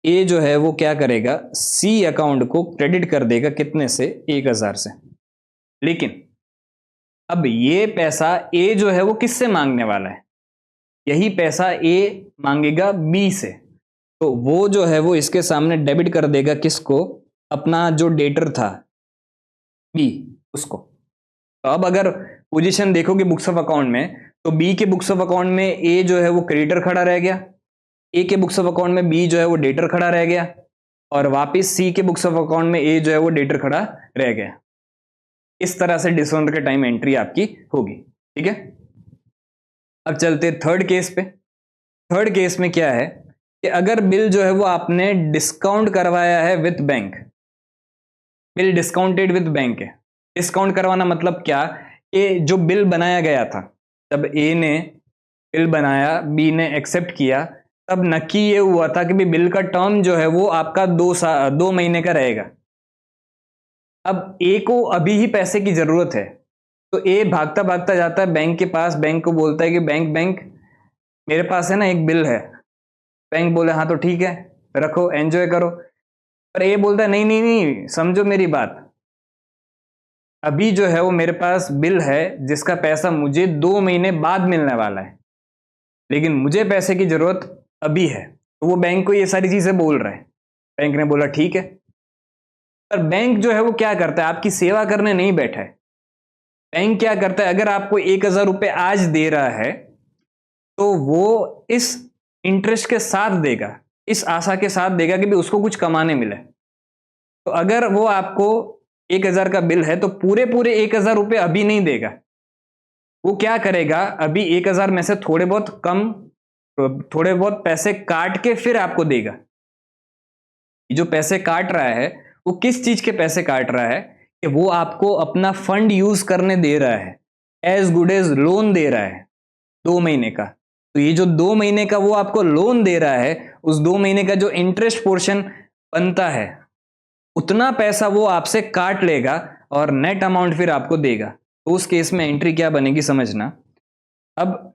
ए जो है वो क्या करेगा, सी अकाउंट को क्रेडिट कर देगा कितने से, 1000 से। लेकिन अब ये पैसा ए जो है वो किससे मांगने वाला है, यही पैसा ए मांगेगा बी से, तो वो जो है वो इसके सामने डेबिट कर देगा किसको, अपना जो डेटर था बी उसको। तो अब अगर पोजीशन देखोगे बुक्स ऑफ अकाउंट में, तो बी के बुक्स ऑफ अकाउंट में ए जो है वो क्रेडिटर खड़ा रह गया, ए के बुक्स ऑफ अकाउंट में बी जो है वो डेटर खड़ा रह गया, और वापस सी के बुक्स ऑफ अकाउंट में ए जो है वो डेटर खड़ा रह गया। इस तरह से डिसऑनर के टाइम एंट्री आपकी होगी। ठीक है। अब चलते थर्ड केस पे। थर्ड केस में क्या है कि अगर बिल जो है वो आपने डिस्काउंट करवाया है with bank, bill discounted with bank है। डिस्काउंट करवाना मतलब क्या कि जो बिल बनाया गया था, जब ए ने बिल बनाया, बी ने एक्सेप्ट किया, तब नक्की ये हुआ था कि भी बिल का टर्म जो है वो आपका 2 महीने का रहेगा। अब ए को अभी ही पैसे की जरूरत है, तो ए भागता भागता जाता है बैंक के पास, बैंक को बोलता है कि बैंक बैंक मेरे पास है ना एक बिल है। बैंक बोले हाँ तो ठीक है, रखो, एंजॉय करो। पर ए बोलता है नहीं नहीं नहीं, समझो मेरी बात, अभी जो है वो मेरे पास बिल है जिसका पैसा मुझे 2 महीने बाद मिलने वाला है, लेकिन मुझे पैसे की जरूरत अभी है। तो वो बैंक को ये सारी चीजें बोल रहे हैं। बैंक ने बोला ठीक है। पर बैंक जो है वो क्या करता है, आपकी सेवा करने नहीं बैठा है। बैंक क्या करता है, अगर आपको 1,000 रुपये आज दे रहा है तो वो इस इंटरेस्ट के साथ देगा, इस आशा के साथ देगा कि भी उसको कुछ कमाने मिले। तो अगर वो आपको 1,000 का बिल है तो पूरे पूरे 1,000 रुपये अभी नहीं देगा। वो क्या करेगा, अभी 1,000 में से थोड़े बहुत कम, थोड़े बहुत पैसे काट के फिर आपको देगा। जो पैसे काट रहा है वो किस चीज के पैसे काट रहा है कि वो आपको अपना फंड यूज करने दे रहा है, एज गुड एज लोन दे रहा है 2 महीने का। तो ये जो 2 महीने का वो आपको लोन दे रहा है, उस 2 महीने का जो इंटरेस्ट पोर्शन बनता है उतना पैसा वो आपसे काट लेगा और नेट अमाउंट फिर आपको देगा। तो उस केस में एंट्री क्या बनेगी समझना। अब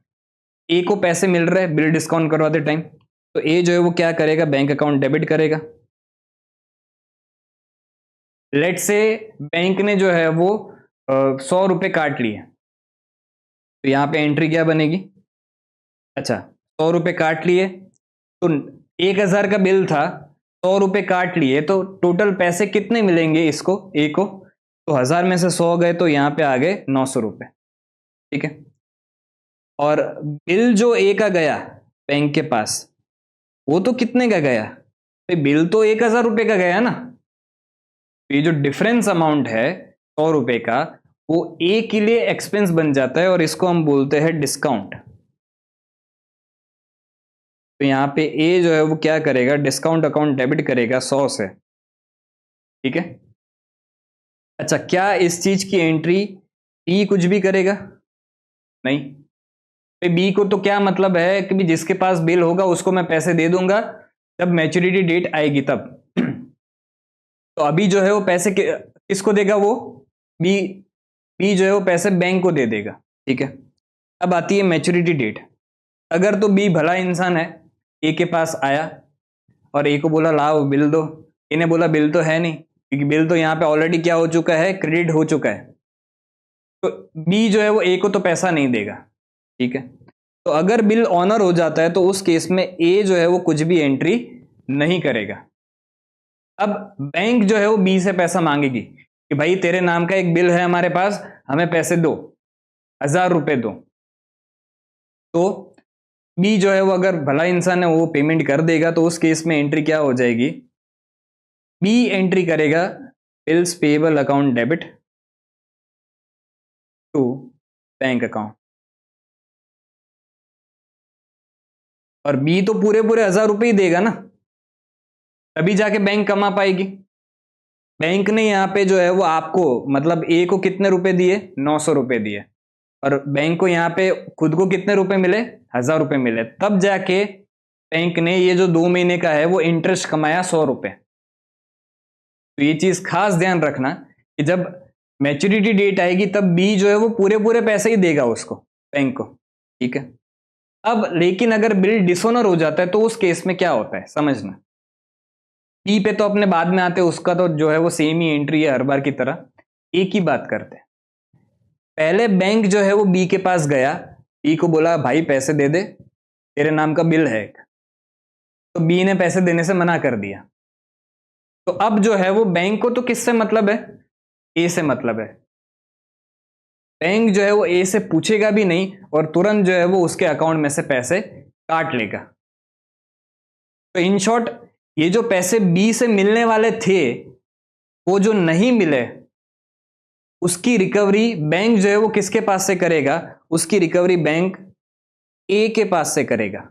ए को पैसे मिल रहे हैं बिल डिस्काउंट करवाते टाइम, तो ए जो है वो क्या करेगा, बैंक अकाउंट डेबिट करेगा। लेट से बैंक ने जो है वो 100 रुपये काट लिए, तो यहां पे एंट्री क्या बनेगी, अच्छा 100 रुपये काट लिए, तो 1,000 का बिल था, 100 रुपये काट लिए, तो टोटल पैसे कितने मिलेंगे इसको, ए को, तो 1,000 में से 100 गए तो यहां पे आ गए 900 रुपये। ठीक है। और बिल जो ए का गया बैंक के पास, वो तो कितने का गया, बिल तो 1,000 रुपये का गया ना। तो ये जो डिफरेंस अमाउंट है 100 रुपये का, वो ए के लिए एक्सपेंस बन जाता है और इसको हम बोलते हैं डिस्काउंट। तो यहां पे ए जो है वो क्या करेगा, डिस्काउंट अकाउंट डेबिट करेगा 100 से। ठीक है। अच्छा, क्या इस चीज की एंट्री बी कुछ भी करेगा, नहीं। बी को तो क्या मतलब है कि भी जिसके पास बिल होगा उसको मैं पैसे दे दूंगा जब मैच्योरिटी डेट आएगी तब। तो अभी जो है वो पैसे किसको देगा, वो बी, बी जो है वो पैसे बैंक को दे देगा। ठीक है। अब आती है मैच्योरिटी डेट। अगर तो बी भला इंसान है, ए के पास आया और ए को बोला लाओ बिल दो, ए ने बोला बिल तो है नहीं, क्योंकि बिल तो यहाँ पे ऑलरेडी क्या हो चुका है, क्रेडिट हो चुका है। तो बी जो है वो ए को तो पैसा नहीं देगा। ठीक है। तो अगर बिल ऑनर हो जाता है तो उस केस में ए जो है वो कुछ भी एंट्री नहीं करेगा। अब बैंक जो है वो बी से पैसा मांगेगी कि भाई तेरे नाम का एक बिल है हमारे पास, हमें पैसे दो, 1,000 रुपये दो। तो बी जो है वो अगर भला इंसान है वो पेमेंट कर देगा, तो उस केस में एंट्री क्या हो जाएगी, बी एंट्री करेगा bills payable account debit to bank account. और बी तो पूरे पूरे 1,000 रुपये ही देगा ना, तभी जाके बैंक कमा पाएगी। बैंक ने यहाँ पे जो है वो आपको, मतलब ए को कितने रुपए दिए, 900 रुपये दिए, और बैंक को यहाँ पे खुद को कितने रुपए मिले, 1,000 रुपये मिले, तब जाके बैंक ने ये जो 2 महीने का है वो इंटरेस्ट कमाया 100 रुपये। तो ये चीज खास ध्यान रखना कि जब मैच्योरिटी डेट आएगी तब बी जो है वो पूरे पूरे पैसे ही देगा उसको, बैंक को। ठीक है। अब लेकिन अगर बिल डिसऑनर हो जाता है तो उस केस में क्या होता है समझना। बी पे तो अपने बाद में आते हैं, उसका तो जो है वो सेम ही एंट्री है हर बार की तरह। ए की बात करते हैं। पहले बैंक जो है वो बी के पास गया, बी को बोला भाई पैसे दे दे, तेरे नाम का बिल है एक। तो बी ने पैसे देने से मना कर दिया। तो अब जो है वो बैंक को तो किससे मतलब है, ए से मतलब है। बैंक जो है वो ए से पूछेगा भी नहीं और तुरंत जो है वो उसके अकाउंट में से पैसे काट लेगा। तो इन शॉर्ट, ये जो पैसे बी से मिलने वाले थे वो जो नहीं मिले, उसकी रिकवरी बैंक जो है वो किसके पास से करेगा, उसकी रिकवरी बैंक ए के पास से करेगा।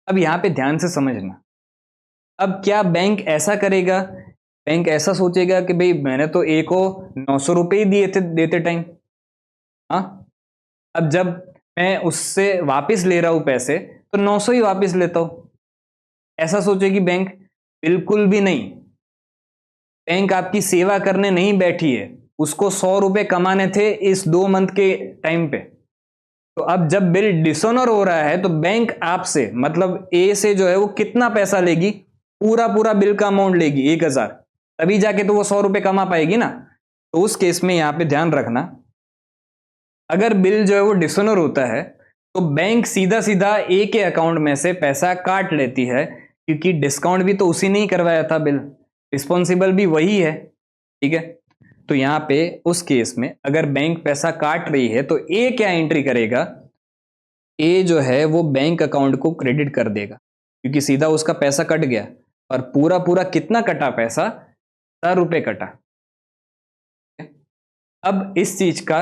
अब यहां पे ध्यान से समझना, अब क्या बैंक ऐसा करेगा, बैंक ऐसा सोचेगा कि भाई मैंने तो ए को 900 रुपये ही दिए थे देते टाइम, हाँ, अब जब मैं उससे वापस ले रहा हूं पैसे तो 900 ही वापस लेता हूं, ऐसा सोचेगी बैंक? बिल्कुल भी नहीं। बैंक आपकी सेवा करने नहीं बैठी है, उसको 100 रुपए कमाने थे इस 2 मंथ के टाइम पे। तो अब जब बिल डिसऑनर हो रहा है तो बैंक आपसे मतलब ए से जो है वो कितना पैसा लेगी? पूरा पूरा बिल का अमाउंट लेगी 1000, तभी जाके तो वो 100 रुपए कमा पाएगी ना। तो उस केस में यहां पे ध्यान रखना, अगर बिल जो है वो डिसऑनर होता है तो बैंक सीधा सीधा ए के अकाउंट में से पैसा काट लेती है, क्योंकि डिस्काउंट भी तो उसी ने ही करवाया था, बिल रिस्पॉन्सिबल भी वही है, ठीक है। तो यहां पे उस केस में अगर बैंक पैसा काट रही है तो ए क्या एंट्री करेगा? ए जो है वो बैंक अकाउंट को क्रेडिट कर देगा, क्योंकि सीधा उसका पैसा कट गया, और पूरा पूरा कितना कटा पैसा? 1000 रुपए कटा। अब इस चीज का,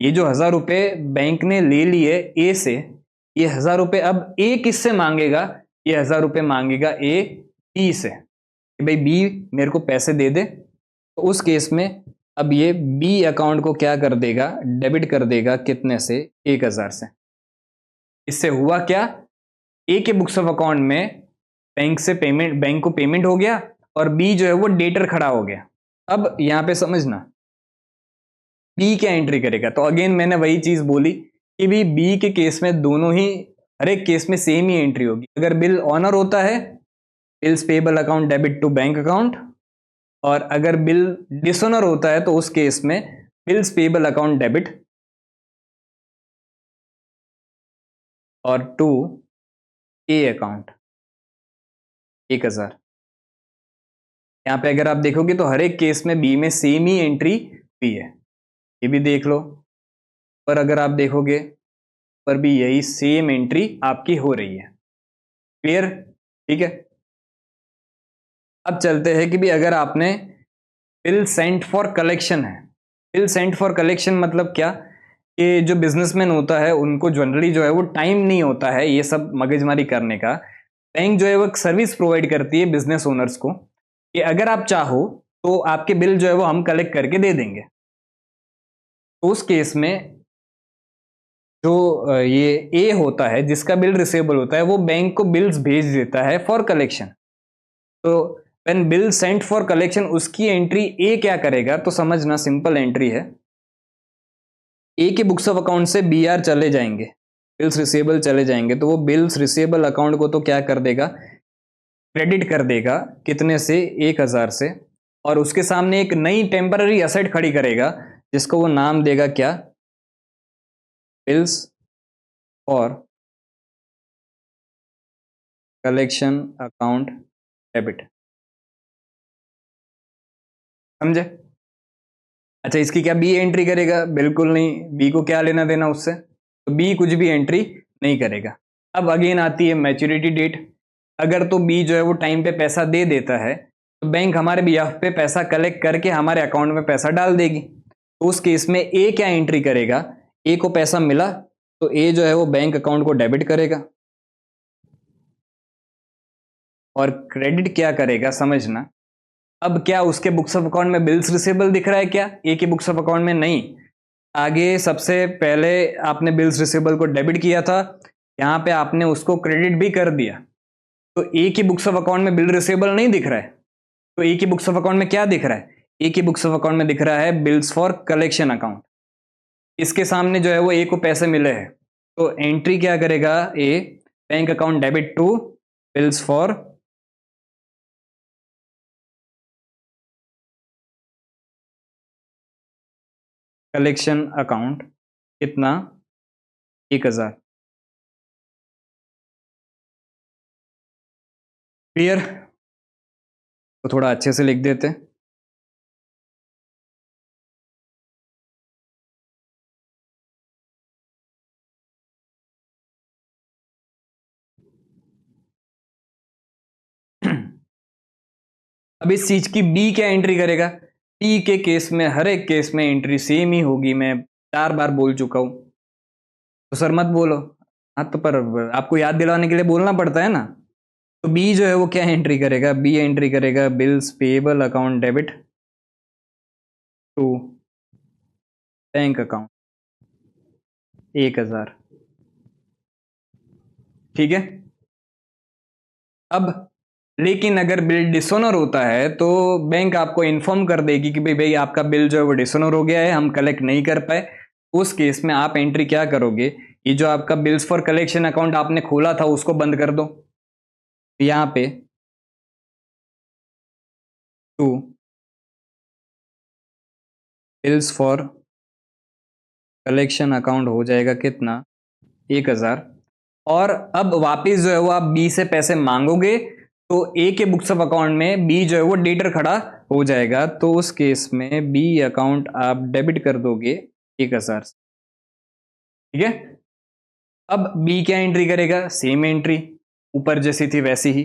ये जो 1000 रुपए बैंक ने ले लिए ए से, ये 1000 रुपए अब ए किससे मांगेगा? ये 1000 रुपए मांगेगा ए बी से कि भाई बी मेरे को पैसे दे दे। तो उस केस में अब ये बी अकाउंट को क्या कर देगा? डेबिट कर देगा, कितने से? 1000 से। इससे हुआ क्या? ए के बुक्स ऑफ अकाउंट में बैंक से पेमेंट, बैंक को पेमेंट हो गया, और बी जो है वो डेटर खड़ा हो गया। अब यहां पे समझना, बी क्या एंट्री करेगा? तो अगेन मैंने वही चीज बोली कि भी बी के केस में दोनों ही, हर एक केस में सेम ही एंट्री होगी। अगर बिल ऑनर होता है, bills payable account debit to bank account, और अगर बिल डिसऑनर होता है तो उस केस में बिल्स पेबल अकाउंट डेबिट और टू ए अकाउंट 1000। यहां पे अगर आप देखोगे तो हर एक केस में बी में सेम ही एंट्री हुई है, ये भी देख लो। पर अगर आप देखोगे पर भी यही सेम एंट्री आपकी हो रही है। क्लियर? ठीक है। अब चलते हैं कि भी अगर आपने बिल सेंट फॉर कलेक्शन है, बिल सेंट फॉर कलेक्शन मतलब क्या? कि जो बिजनेसमैन होता है उनको जनरली जो है वो टाइम नहीं होता है ये सब मगजमारी करने का। बैंक जो है वो एक सर्विस प्रोवाइड करती है बिजनेस ओनर्स को कि अगर आप चाहो तो आपके बिल जो है वो हम कलेक्ट करके दे देंगे। तो उस केस में जो ये ए होता है जिसका बिल रिसेबल होता है, वो बैंक को बिल्स भेज देता है फॉर कलेक्शन। तो when bill sent for collection, उसकी एंट्री ए क्या करेगा? तो समझना, सिंपल एंट्री है। ए के बुक्स ऑफ अकाउंट से बी आर चले जाएंगे, बिल्स रिसेबल चले जाएंगे, तो वो बिल्स रिसेबल अकाउंट को तो क्या कर देगा? क्रेडिट कर देगा, कितने से? 1000 से। और उसके सामने एक नई टेम्पररी असेट खड़ी करेगा जिसको वो नाम देगा क्या? Bills for collection account debit. समझे? अच्छा, इसकी क्या बी एंट्री करेगा? बिल्कुल नहीं, बी को क्या लेना देना उससे, तो बी कुछ भी एंट्री नहीं करेगा। अब अगेन आती है मैच्योरिटी डेट। अगर तो बी जो है वो टाइम पे पैसा दे देता है तो बैंक हमारे बिहाफ पे पैसा कलेक्ट करके हमारे अकाउंट में पैसा डाल देगी। तो उस केस में ए क्या एंट्री करेगा? ए को पैसा मिला तो ए जो है वो बैंक अकाउंट को डेबिट करेगा, और क्रेडिट क्या करेगा? समझना, अब क्या उसके बुक्स ऑफ अकाउंट में बिल्स रिसेबल दिख रहा है क्या? ए के बुक्स ऑफ अकाउंट में नहीं। आगे सबसे पहले आपने बिल्स रिसेबल को डेबिट किया था, यहां पे आपने उसको क्रेडिट भी कर दिया, तो ए की बुक्स ऑफ अकाउंट में बिल रिसेबल नहीं दिख रहा है। तो ए की बुक्स ऑफ अकाउंट में क्या दिख रहा है? ए की बुक्स ऑफ अकाउंट में दिख रहा है बिल्स फॉर कलेक्शन अकाउंट। इसके सामने जो है वो ए को पैसे मिले हैं, तो एंट्री क्या करेगा? A bank account debit to bills for collection account, कितना? 1000। क्लियर? तो थोड़ा अच्छे से लिख देते। अब इस चीज की बी क्या एंट्री करेगा? बी के केस में हर एक केस में एंट्री सेम ही होगी, मैं 4 बार बोल चुका हूं। तो सर मत बोलो। हाँ तो पर आपको याद दिलाने के लिए बोलना पड़ता है ना। तो बी जो है वो क्या एंट्री करेगा, बी एंट्री करेगा bills payable account debit to bank account 1000। ठीक है। अब लेकिन अगर बिल डिसऑनर होता है तो बैंक आपको इन्फॉर्म कर देगी कि भाई आपका बिल जो है वो डिसऑनर हो गया है, हम कलेक्ट नहीं कर पाए। उस केस में आप एंट्री क्या करोगे, ये जो आपका बिल्स फॉर कलेक्शन अकाउंट आपने खोला था उसको बंद कर दो। यहां पे to bills for collection account हो जाएगा कितना, 1000। और अब वापिस जो है वो आप बी से पैसे मांगोगे तो ए के बुक्स ऑफ अकाउंट में बी जो है वो डेटर खड़ा हो जाएगा, तो उस केस में बी अकाउंट आप डेबिट कर दोगे 1000। ठीक है। अब बी क्या एंट्री करेगा, सेम एंट्री ऊपर जैसी थी वैसी ही,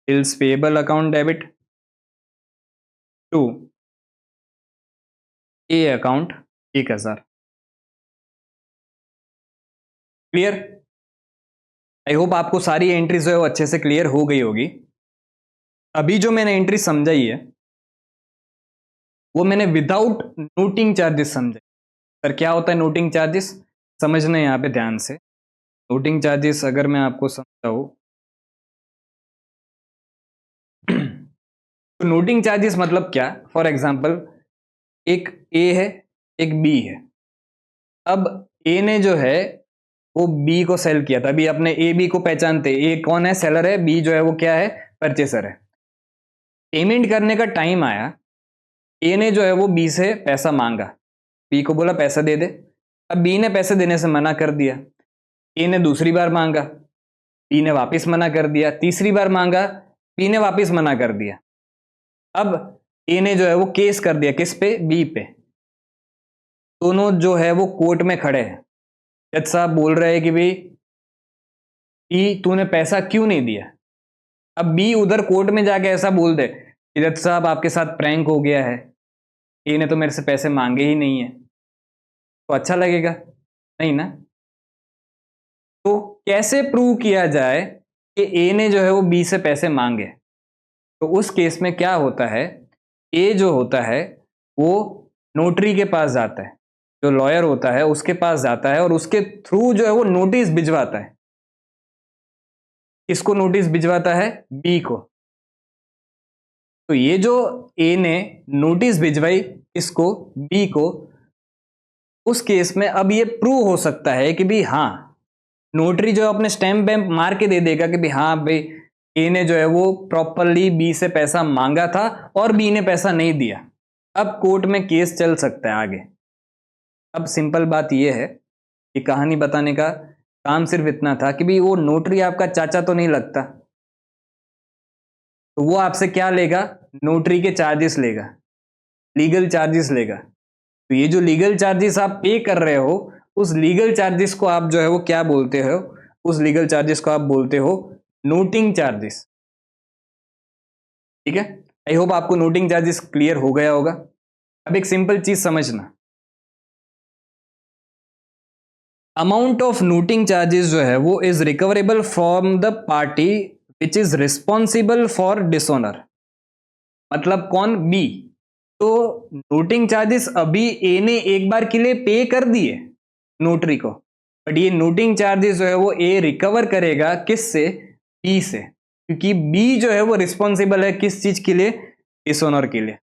bills payable account debit to A account 1000। Clear. I hope आपको सारी एंट्रीज जो है वो अच्छे से क्लियर हो गई होगी। अभी जो मैंने एंट्री समझाई है वो मैंने विदाउट नोटिंग चार्जेस समझाई। सर क्या होता है नोटिंग चार्जेस, समझना यहाँ पे ध्यान से। नोटिंग चार्जेस अगर मैं आपको समझाऊं तो नोटिंग चार्जेस मतलब क्या, फॉर एग्जांपल एक ए है एक बी है। अब ए ने जो है वो बी को सेल किया था, अभी अपने ए बी को पहचानते, ए कौन है, सेलर है, बी जो है वो क्या है, परचेसर है। पेमेंट करने का टाइम आया, ए ने जो है वो बी से पैसा मांगा, बी को बोला पैसा दे दे। अब बी ने पैसे देने से मना कर दिया, ए ने दूसरी बार मांगा, बी ने वापस मना कर दिया, तीसरी बार मांगा, बी ने वापस मना कर दिया। अब ए ने जो है वो केस कर दिया किस पे, बी पे। दोनों जो है वो कोर्ट में खड़े हैं, जज साहब बोल रहे हैं कि भाई बी तूने पैसा क्यों नहीं दिया। अब बी उधर कोर्ट में जाके ऐसा बोल दे कि जज साहब आपके साथ प्रैंक हो गया है, ए ने तो मेरे से पैसे मांगे ही नहीं है, तो अच्छा लगेगा नहीं ना। तो कैसे प्रूव किया जाए कि ए ने जो है वो बी से पैसे मांगे, तो उस केस में क्या होता है, ए जो होता है वो नोटरी के पास जाता है, जो लॉयर होता है उसके पास जाता है और उसके थ्रू जो है वो नोटिस भिजवाता है। किसको नोटिस भिजवाता है, बी को। तो ये जो ए ने नोटिस भिजवाई इसको, बी को, उस केस में अब ये प्रूव हो सकता है कि भाई हाँ, नोटरी जो अपने स्टैम्प वैम्प मार के दे देगा कि भाई हाँ भाई ए ने जो है वो प्रॉपरली बी से पैसा मांगा था और बी ने पैसा नहीं दिया। अब कोर्ट में केस चल सकता है आगे। अब सिंपल बात यह है कि कहानी बताने का काम सिर्फ इतना था कि भाई वो नोटरी आपका चाचा तो नहीं लगता, तो वो आपसे क्या लेगा, नोटरी के चार्जेस लेगा, लीगल चार्जेस लेगा। तो ये जो लीगल चार्जेस आप पे कर रहे हो, उस लीगल चार्जेस को आप जो है वो क्या बोलते हो, उस लीगल चार्जेस को आप बोलते हो नोटिंग चार्जेस। ठीक है। आई होप आपको नोटिंग चार्जेस क्लियर हो गया होगा। अब एक सिंपल चीज समझना, अमाउंट ऑफ नोटिंग चार्जेस जो है वो is recoverable from the party which is responsible for dishonour. मतलब कौन, बी। तो नोटिंग चार्जेस अभी ए ने एक बार के लिए पे कर दिए नोटरी को, बट ये नोटिंग चार्जेस जो है वो ए रिकवर करेगा किससे, बी से, क्योंकि बी जो है वो रिस्पॉन्सिबल है किस चीज के लिए, डिसऑनर के लिए।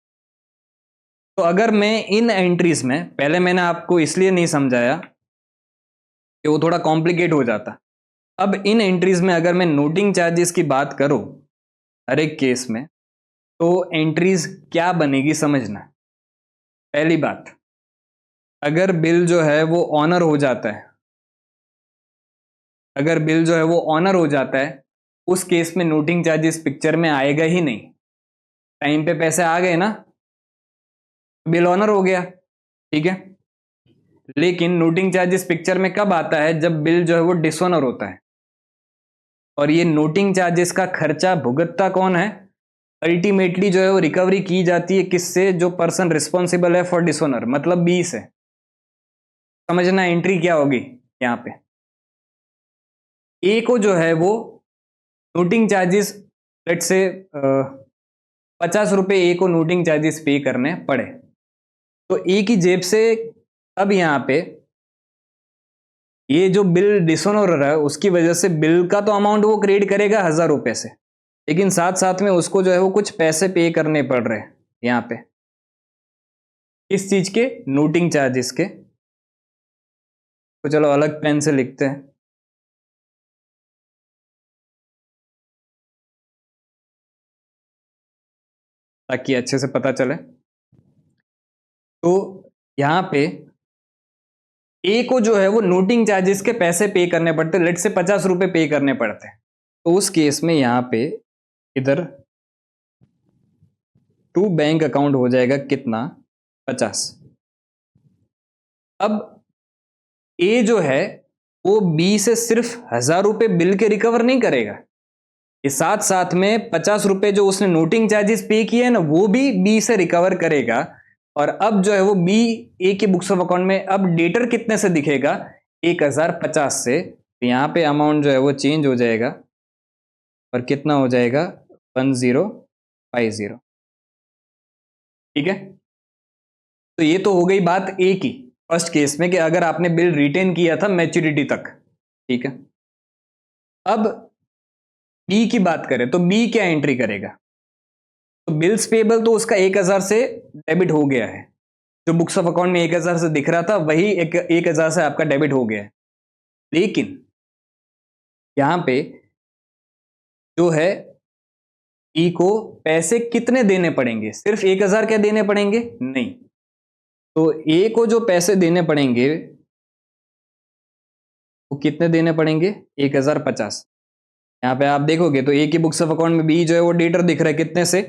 तो अगर मैं इन एंट्रीज में, पहले मैंने आपको इसलिए नहीं समझाया कि वो थोड़ा कॉम्प्लिकेट हो जाता। अब इन एंट्रीज में अगर मैं नोटिंग चार्जेस की बात करूं हर एक केस में, तो एंट्रीज क्या बनेगी समझना। पहली बात, अगर बिल जो है वो ऑनर हो जाता है, अगर बिल जो है वो ऑनर हो जाता है, उस केस में नोटिंग चार्जेस पिक्चर में आएगा ही नहीं। टाइम पे पैसे आ गए ना, बिल ऑनर हो गया, ठीक है। लेकिन नोटिंग चार्जेस पिक्चर में कब आता है, जब बिल जो है वो डिसऑनर होता है। और ये नोटिंग चार्जेस का खर्चा भुगतता कौन है, अल्टीमेटली जो है वो रिकवरी की जाती है किससे, जो पर्सन रिस्पॉन्सिबल है फॉर डिसऑनर, मतलब बी से। समझना एंट्री क्या होगी, यहाँ पे ए को जो है वो नोटिंग चार्जेस लेट से 50 रुपये ए को नोटिंग चार्जेस पे करने पड़े, तो ए की जेब से अब यहाँ पे ये जो बिल डिसऑनर है उसकी वजह से बिल का तो अमाउंट वो क्रेडिट करेगा 1000 रुपये से, लेकिन साथ साथ में उसको जो है वो कुछ पैसे पे करने पड़ रहे हैं यहाँ पे, इस चीज के नोटिंग चार्जेस के। तो चलो अलग पेन से लिखते हैं। ताकि अच्छे से पता चले। तो यहां पे ए को जो है वो नोटिंग चार्जेस के पैसे पे करने पड़ते, लेट से 50 रुपए पे करने पड़ते हैं। तो उस केस में यहां पे इधर टू बैंक अकाउंट हो जाएगा कितना, 50। अब ए जो है वो बी से सिर्फ 1000 रुपए बिल के रिकवर नहीं करेगा, ये साथ साथ में 50 रुपए जो उसने नोटिंग चार्जेस पे किए हैं ना वो भी बी से रिकवर करेगा। और अब जो है वो बी ए के बुक्स ऑफ अकाउंट में अब डेटर कितने से दिखेगा, 1050 से। तो यहां पे अमाउंट जो है वो चेंज हो जाएगा और कितना हो जाएगा 1050। ठीक है, तो ये तो हो गई बात ए की, फर्स्ट केस में कि अगर आपने बिल रिटेन किया था मैच्योरिटी तक। ठीक है, अब बी की बात करें तो बी क्या एंट्री करेगा, तो बिल्स पेबल तो उसका 1000 से डेबिट हो गया है, जो बुक्स ऑफ अकाउंट में 1000 से दिख रहा था वही 1000 से आपका डेबिट हो गया है। लेकिन यहां पे जो है ई को पैसे कितने देने पड़ेंगे, सिर्फ 1000 क्या देने पड़ेंगे, नहीं, तो ए को जो पैसे देने पड़ेंगे वो कितने देने पड़ेंगे, 1050। यहाँ पे आप देखोगे तो ए की बुक्स ऑफ अकाउंट में बी जो है वो डेटर दिख रहा है कितने से,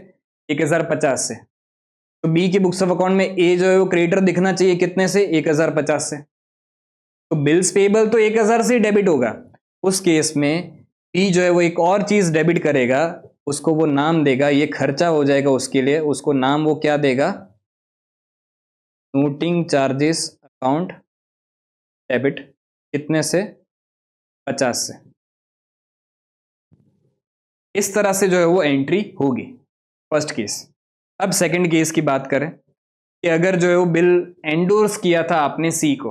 1050 से। तो बी की बुक्स ऑफ अकाउंट में ए जो है वो क्रेडिटर दिखना चाहिए कितने से, 1050 से। तो बिल्स पेबल तो 1000 से डेबिट होगा। उस केस में बी जो है वो एक और चीज डेबिट करेगा, उसको वो नाम देगा, ये खर्चा हो जाएगा उसके लिए, उसको नाम वो क्या देगा, नोटिंग चार्जेस अकाउंट डेबिट, कितने से, 50 से। इस तरह से जो है वो एंट्री होगी, फर्स्ट केस। अब सेकंड केस की बात करें कि अगर जो है वो बिल एंडोर्स किया था आपने सी को,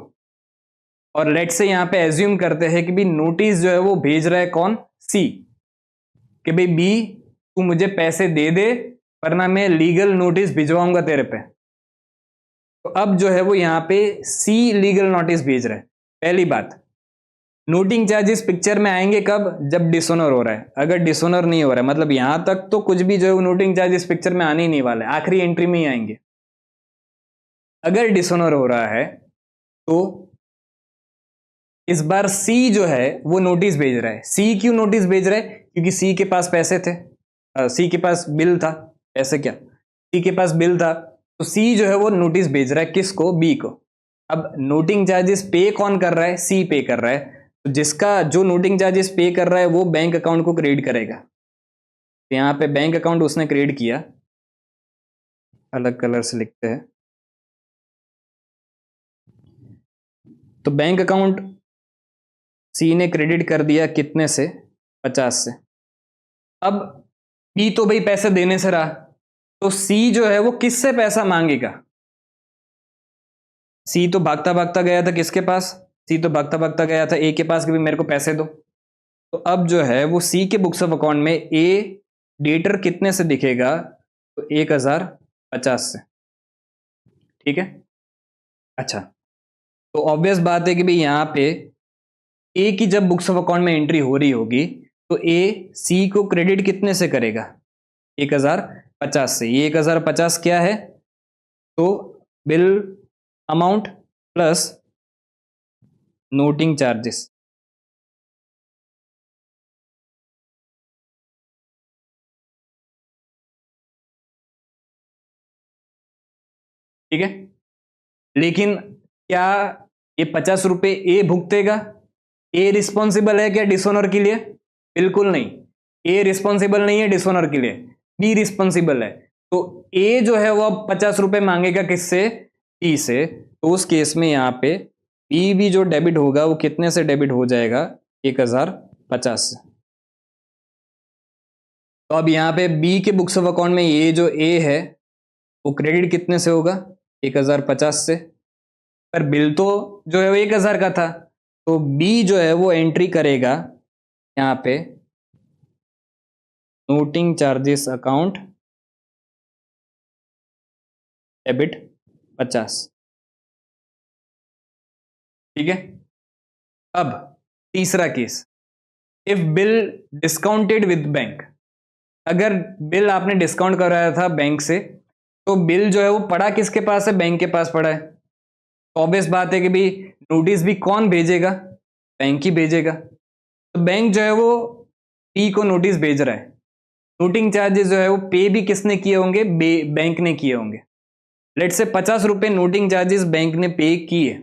और लेट से यहां पे एज्यूम करते हैं कि भी नोटिस जो है वो भेज रहा है कौन, सी, कि भाई बी तू मुझे पैसे दे दे वरना मैं लीगल नोटिस भिजवाऊंगा तेरे पे। तो अब जो है वो यहां पे सी लीगल नोटिस भेज रहा है। पहली बात, नोटिंग चार्जेस पिक्चर में आएंगे कब, जब डिसऑनर हो रहा है। अगर डिसऑनर नहीं हो रहा है मतलब यहां तक तो कुछ भी जो है वो नोटिंग चार्जेस पिक्चर में आने ही नहीं वाले, आखिरी एंट्री में ही आएंगे। अगर डिसऑनर हो रहा है तो इस बार सी जो है वो नोटिस भेज रहा है। सी क्यों नोटिस भेज रहा है, क्योंकि सी के पास पैसे थे, सी के पास बिल था, ऐसे क्या, सी के पास बिल था, तो सी जो है वो नोटिस भेज रहा है किसको, बी को। अब नोटिंग चार्जेस पे कौन कर रहा है, सी पे कर रहा है, तो जिसका जो नोटिंग चार्जेस पे कर रहा है वो बैंक अकाउंट को क्रेडिट करेगा। तो यहां पे बैंक अकाउंट उसने क्रिएट किया, अलग कलर से लिखते हैं। तो बैंक अकाउंट सी ने क्रेडिट कर दिया कितने से, 50 से। अब बी तो भाई पैसे देने से रहा, तो सी जो है वो किससे पैसा मांगेगा, सी तो भागता भागता गया था किसके पास, सी तो भागता भागता गया था ए के पास कि भी मेरे को पैसे दो। तो अब जो है वो सी के बुक्स ऑफ अकाउंट में ए डेटर कितने से दिखेगा, तो 1050 से। ठीक है, अच्छा, तो ऑब्वियस बात है कि भाई यहां पे ए की जब बुक्स ऑफ अकाउंट में एंट्री हो रही होगी तो ए सी को क्रेडिट कितने से करेगा, 1050 से। ये 1050 क्या है, तो bill amount plus noting charges. ठीक है, लेकिन क्या ये 50 रुपए ए भुगतेगा, ए रिस्पॉन्सिबल है क्या डिसऑनर के लिए, बिल्कुल नहीं, ए रिस्पॉन्सिबल नहीं है डिसऑनर के लिए, बी रिस्पॉन्सिबल है। तो ए जो है वो अब 50 रुपए मांगेगा किससे, बी से। तो उस केस में यहां पे बी भी जो डेबिट होगा वो कितने से डेबिट हो जाएगा, 1050 से। तो अब यहाँ पे बी के बुक्स ऑफ अकाउंट में ये जो ए है वो क्रेडिट कितने से होगा, 1050 से। पर बिल तो जो है वो 1000 का था, तो बी जो है वो एंट्री करेगा यहाँ पे नोटिंग चार्जेस अकाउंट डेबिट 50। ठीक है। अब तीसरा case, if bill discounted with bank, अगर बिल आपने डिस्काउंट कराया था बैंक से, तो बिल जो है वो पड़ा किसके पास है, बैंक के पास पड़ा है। तो ऑब्वियस बात है कि भी नोटिस भी कौन भेजेगा, बैंक ही भेजेगा। तो बैंक जो है वो पी को नोटिस भेज रहा है। नोटिंग चार्जेस जो है वो पे भी किसने किए होंगे, बैंक ने किए होंगे। लेट से 50 रुपए नोटिंग चार्जेस बैंक ने पे किए।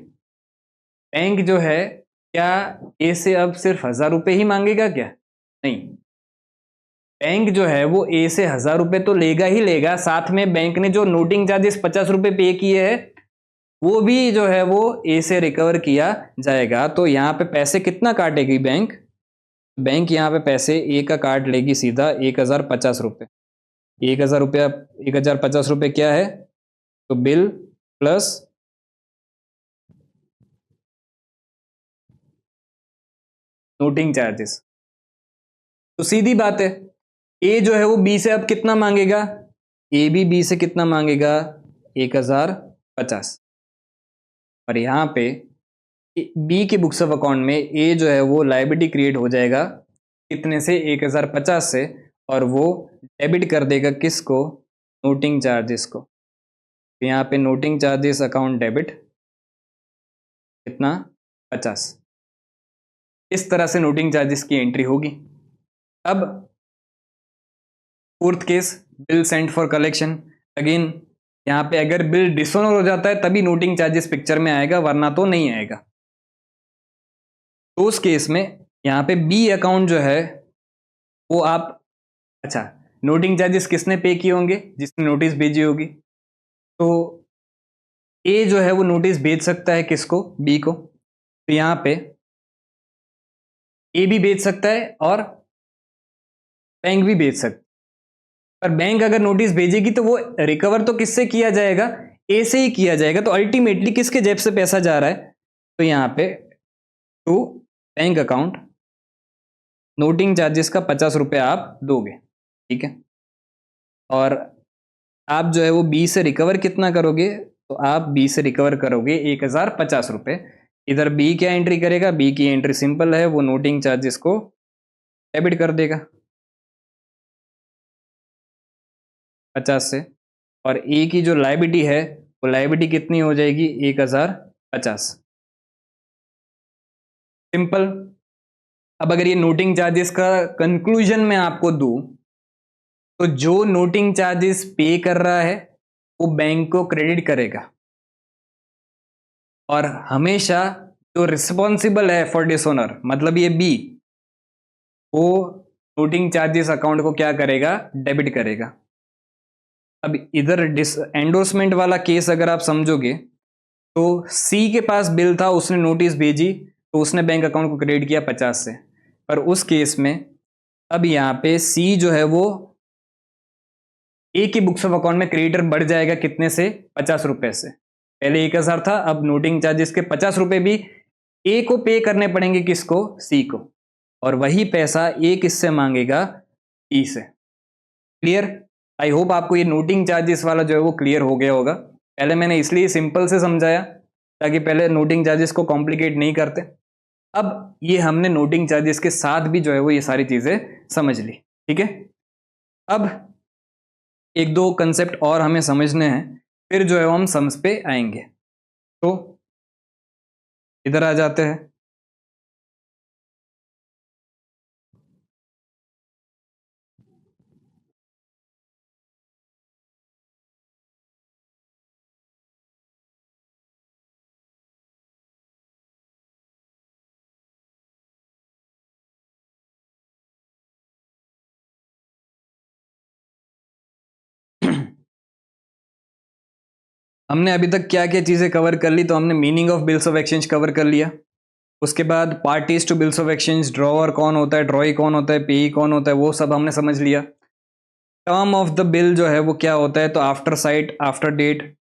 बैंक जो है क्या ए से अब सिर्फ 1000 रुपए ही मांगेगा क्या, नहीं। बैंक जो है वो ए से 1000 रुपए तो लेगा ही लेगा, साथ में बैंक ने जो नोटिंग चार्जेस 50 रुपए पे किए हैं वो भी जो है वो ए से रिकवर किया जाएगा। तो यहाँ पे पैसे कितना काटेगी बैंक, बैंक यहाँ पे पैसे ए का काट लेगी सीधा 1050 रुपये। 1000 रुपया, 1050 रुपये क्या है, तो बिल प्लस नोटिंग चार्जेस। तो सीधी बात है, ए जो है वो बी से अब कितना मांगेगा, ए भी बी से कितना मांगेगा, 1050। और यहाँ पे बी के बुक्स ऑफ अकाउंट में ए जो है वो लायबिलिटी क्रिएट हो जाएगा कितने से, 1050 से, और वो डेबिट कर देगा किसको, नोटिंग चार्जेस को। तो यहाँ पे नोटिंग चार्जेस अकाउंट डेबिट कितना, 50। इस तरह से नोटिंग चार्जेस की एंट्री होगी। अब fourth case, bill sent for collection. Again यहाँ पे अगर बिल डिसऑनर हो जाता है तभी नोटिंग चार्जेस पिक्चर में आएगा, वरना तो नहीं आएगा। तो उस केस में यहाँ पे बी अकाउंट जो है वो आप, अच्छा, नोटिंग चार्जेस किसने पे किए होंगे, जिसने नोटिस भेजी होगी। तो ए जो है वो नोटिस भेज सकता है किसको, बी को। तो यहाँ पे ए भी भेज सकता है और बैंक भी भेज सकता है। पर बैंक अगर नोटिस भेजेगी तो वो रिकवर तो किससे किया जाएगा, ए से ही किया जाएगा। तो अल्टीमेटली किसके जेब से पैसा जा रहा है, तो यहाँ पे to bank account noting charges का 50 रुपये आप दोगे। ठीक है। और आप जो है वो बी से रिकवर कितना करोगे, तो आप बी से रिकवर करोगे 1050 रुपये। इधर बी क्या एंट्री करेगा, बी की एंट्री सिंपल है, वो नोटिंग चार्जेस को डेबिट कर देगा 50 से। और ए की जो लायबिलिटी है वो लायबिलिटी कितनी हो जाएगी, 1050। सिंपल। अब अगर ये नोटिंग चार्जेस का कंक्लूजन मैं आपको दूं, तो जो नोटिंग चार्जेस पे कर रहा है वो बैंक को क्रेडिट करेगा, और हमेशा जो रिस्पॉन्सिबल है फॉर डिसऑनर मतलब ये बी, वो नोटिंग चार्जेस अकाउंट को क्या करेगा, डेबिट करेगा। अब इधर एंडोर्समेंट वाला केस अगर आप समझोगे, तो सी के पास बिल था, उसने नोटिस भेजी, तो उसने बैंक अकाउंट को क्रेडिट किया 50 से। पर उस केस में अब यहाँ पे सी जो है वो ए की बुक्स ऑफ अकाउंट में क्रेडिटर बढ़ जाएगा कितने से, 50 रुपए से। पहले 1000 था, अब नोटिंग चार्जेस के 50 रुपए भी ए को पे करने पड़ेंगे, किसको, सी को। और वही पैसा ए किससे मांगेगा, ई से। क्लियर। आई होप आपको ये नोटिंग चार्जेस वाला जो है वो क्लियर हो गया होगा। पहले मैंने इसलिए सिंपल से समझाया ताकि पहले नोटिंग चार्जेस को कॉम्प्लिकेट नहीं करते। अब ये हमने नोटिंग चार्जेस के साथ भी जो है वो ये सारी चीजें समझ ली। ठीक है। अब एक दो कंसेप्ट और हमें समझने हैं, फिर जो है वो हम सम्स पे आएंगे। तो इधर आ जाते हैं। हमने अभी तक क्या क्या चीज़ें कवर कर ली? तो हमने meaning of bills of exchange cover कर लिया, उसके बाद parties to bills of exchange, drawer कौन होता है, ड्रॉई कौन होता है, पेई कौन होता है, वो सब हमने समझ लिया। टर्म ऑफ द बिल जो है वो क्या होता है? तो after sight, after date,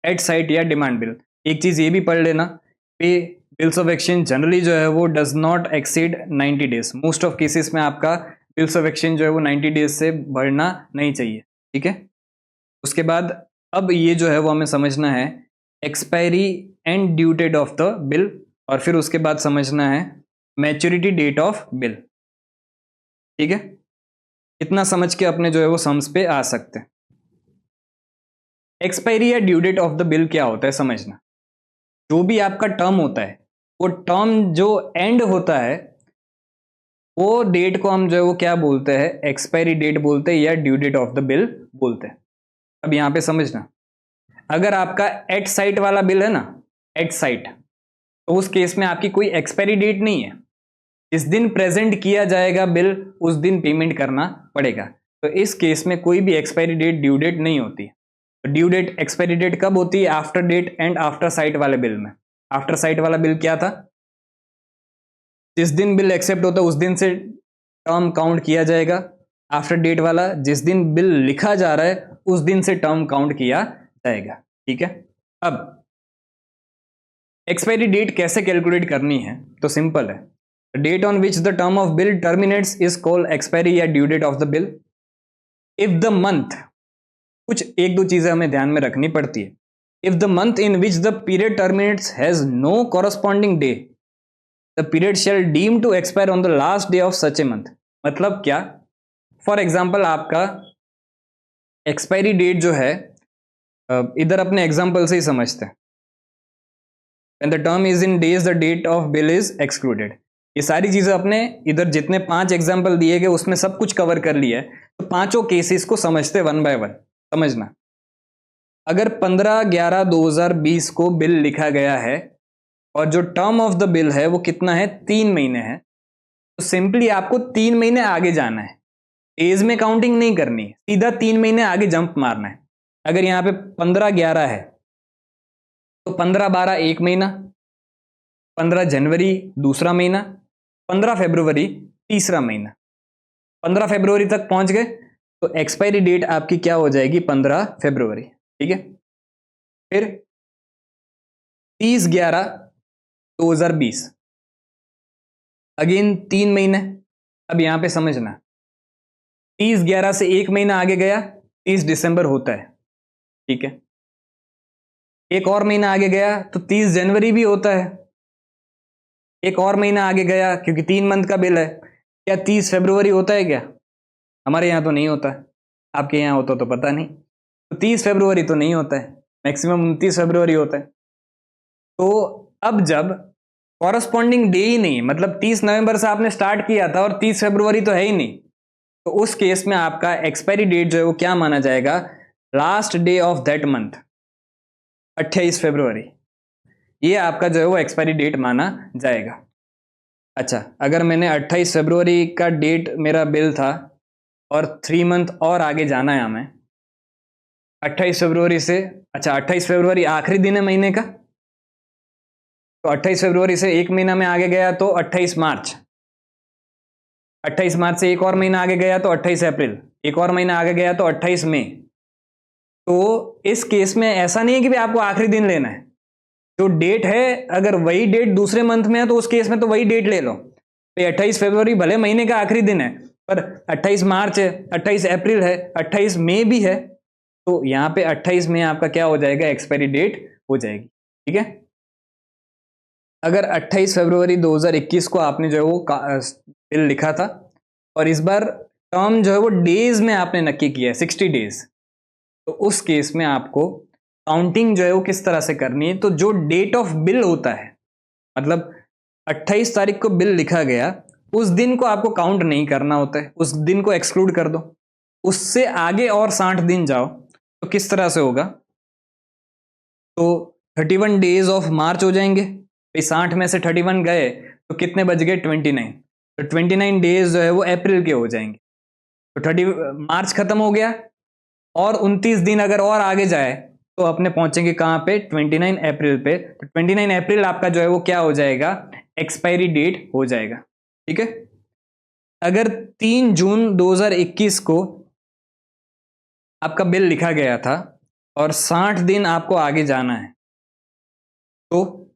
at sight या डिमांड बिल। एक चीज़ ये भी पढ़ लेना, पे बिल्स ऑफ एक्सचेंज जनरली जो है वो does not exceed 90 days. Most of cases में आपका बिल्स ऑफ एक्सचेंज जो है वो 90 डेज से बढ़ना नहीं चाहिए, ठीक है। उसके बाद अब ये जो है वो हमें समझना है expiry and due date of the bill, और फिर उसके बाद समझना है मैच्योरिटी डेट ऑफ बिल, ठीक है। इतना समझ के अपने जो है वो सम्स पे आ सकते हैं। एक्सपायरी या due date of the bill क्या होता है समझना। जो भी आपका टर्म होता है, वो टर्म जो एंड होता है, वो डेट को हम जो है वो क्या बोलते हैं? एक्सपायरी डेट बोलते हैं या due date of the bill बोलते हैं। अब यहां पे समझना, अगर आपका एट साइट वाला बिल है ना, एट साइट, तो उस केस में आपकी कोई एक्सपायरी डेट नहीं है। जिस दिन प्रेजेंट किया जाएगा बिल, उस दिन पेमेंट करना पड़ेगा। तो इस केस में कोई भी एक्सपायरी डेट, ड्यू डेट नहीं होती। तो ड्यू डेट, एक्सपायरी डेट कब होती है? After date and after sight वाले बिल में। आफ्टर साइट वाला बिल क्या था? जिस दिन बिल एक्सेप्ट होता है उस दिन से टर्म काउंट किया जाएगा। आफ्टर डेट वाला, जिस दिन बिल लिखा जा रहा है उस दिन से टर्म काउंट किया जाएगा, ठीक है। अब एक्सपायरी डेट कैसे कैलकुलेट करनी है? तो सिंपल है, date on which the term of bill terminates is called expiry या due date of the bill. If the month, कुछ एक दो चीजें हमें ध्यान में रखनी पड़ती है। If the month in which the period terminates has no corresponding day, the period shall deem to expire on the last day of such a month. मतलब क्या? फॉर एग्जाम्पल आपका एक्सपायरी डेट जो है, इधर अपने एग्जाम्पल से ही समझते हैं। When the term is in days, the date of bill is excluded। ये सारी चीजें अपने इधर जितने 5 एग्जाम्पल दिए गए उसमें सब कुछ कवर कर लिया है। तो पांचों केसेस को समझते वन बाय वन। समझना, अगर 15/11/2020 को बिल लिखा गया है और जो टर्म ऑफ द बिल है वो कितना है? 3 महीने है, तो सिंपली आपको 3 महीने आगे जाना है। एज में काउंटिंग नहीं करनी, सीधा 3 महीने आगे जंप मारना है। अगर यहां पे 15/11 है तो 15/12 एक महीना, 15 जनवरी दूसरा महीना, 15 फरवरी तीसरा महीना। 15 फरवरी तक पहुंच गए तो एक्सपायरी डेट आपकी क्या हो जाएगी? 15 फरवरी, ठीक है। फिर 30/11/2020, अगेन 3 महीने। अब यहां पे समझना, 30/11 से एक महीना आगे गया 30 दिसंबर होता है, ठीक है। एक और महीना आगे गया तो 30 जनवरी भी होता है। एक और महीना आगे गया, क्योंकि 3 मंथ का बिल है, क्या 30 फरवरी होता है क्या? हमारे यहाँ तो नहीं होता है, आपके यहाँ होता तो पता नहीं। तो 30 फरवरी तो नहीं होता है, मैक्सिमम 29 फरवरी होता है। तो अब जब कॉरस्पॉन्डिंग डे ही नहीं, मतलब 30 नवंबर से आपने स्टार्ट किया था और 30 फरवरी तो है ही नहीं, तो उस केस में आपका एक्सपायरी डेट जो है वो क्या माना जाएगा? Last day of that month, 28 फरवरी। ये आपका जो है वो एक्सपायरी डेट माना जाएगा। अच्छा, अगर मैंने 28 फरवरी का डेट मेरा बिल था और 3 मंथ और आगे जाना है हमें, 28 फरवरी से, अच्छा 28 फरवरी आखिरी दिन है महीने का, तो 28 फरवरी से एक महीना में आगे गया तो 28 मार्च। 28 मार्च से एक और महीना आगे गया तो 28 अप्रैल, एक और महीना आगे गया तो 28 मई। तो इस केस में ऐसा नहीं है कि भाई आपको आखिरी दिन लेना है, जो डेट है अगर वही डेट दूसरे मंथ में है तो उस केस में तो वही डेट ले लो। तो 28 फरवरी भले महीने का आखिरी दिन है, पर 28 मार्च है, 28 अप्रैल है, 28 मई भी है, तो यहां पे 28 में आपका क्या हो जाएगा? एक्सपायरी डेट हो जाएगी, ठीक है। अगर 28 फरवरी 2021 को आपने जो है वो बिल लिखा था और इस बार टर्म जो है वो डेज में आपने नक्की किया है 60 डेज, तो उस केस में आपको काउंटिंग जो है वो किस तरह से करनी है? तो जो डेट ऑफ बिल होता है, मतलब 28 तारीख को बिल लिखा गया, उस दिन को आपको काउंट नहीं करना होता है, उस दिन को एक्सक्लूड कर दो। उससे आगे और 60 दिन जाओ तो किस तरह से होगा? तो 31 डेज ऑफ मार्च हो जाएंगे। 60 में से 31 गए तो कितने बच गए? 29। तो 29 डेज जो है वो अप्रैल के हो जाएंगे। तो 30 मार्च खत्म हो गया और 29 दिन अगर और आगे जाए तो अपने पहुंचेंगे कहाँ पे, 29 अप्रैल पे। तो 29 अप्रैल आपका जो है वो क्या हो जाएगा, एक्सपायरी डेट हो जाएगा। ठीक है। अगर 3 जून 2021 को आपका बिल लिखा गया था और 60 दिन आपको आगे जाना है, तो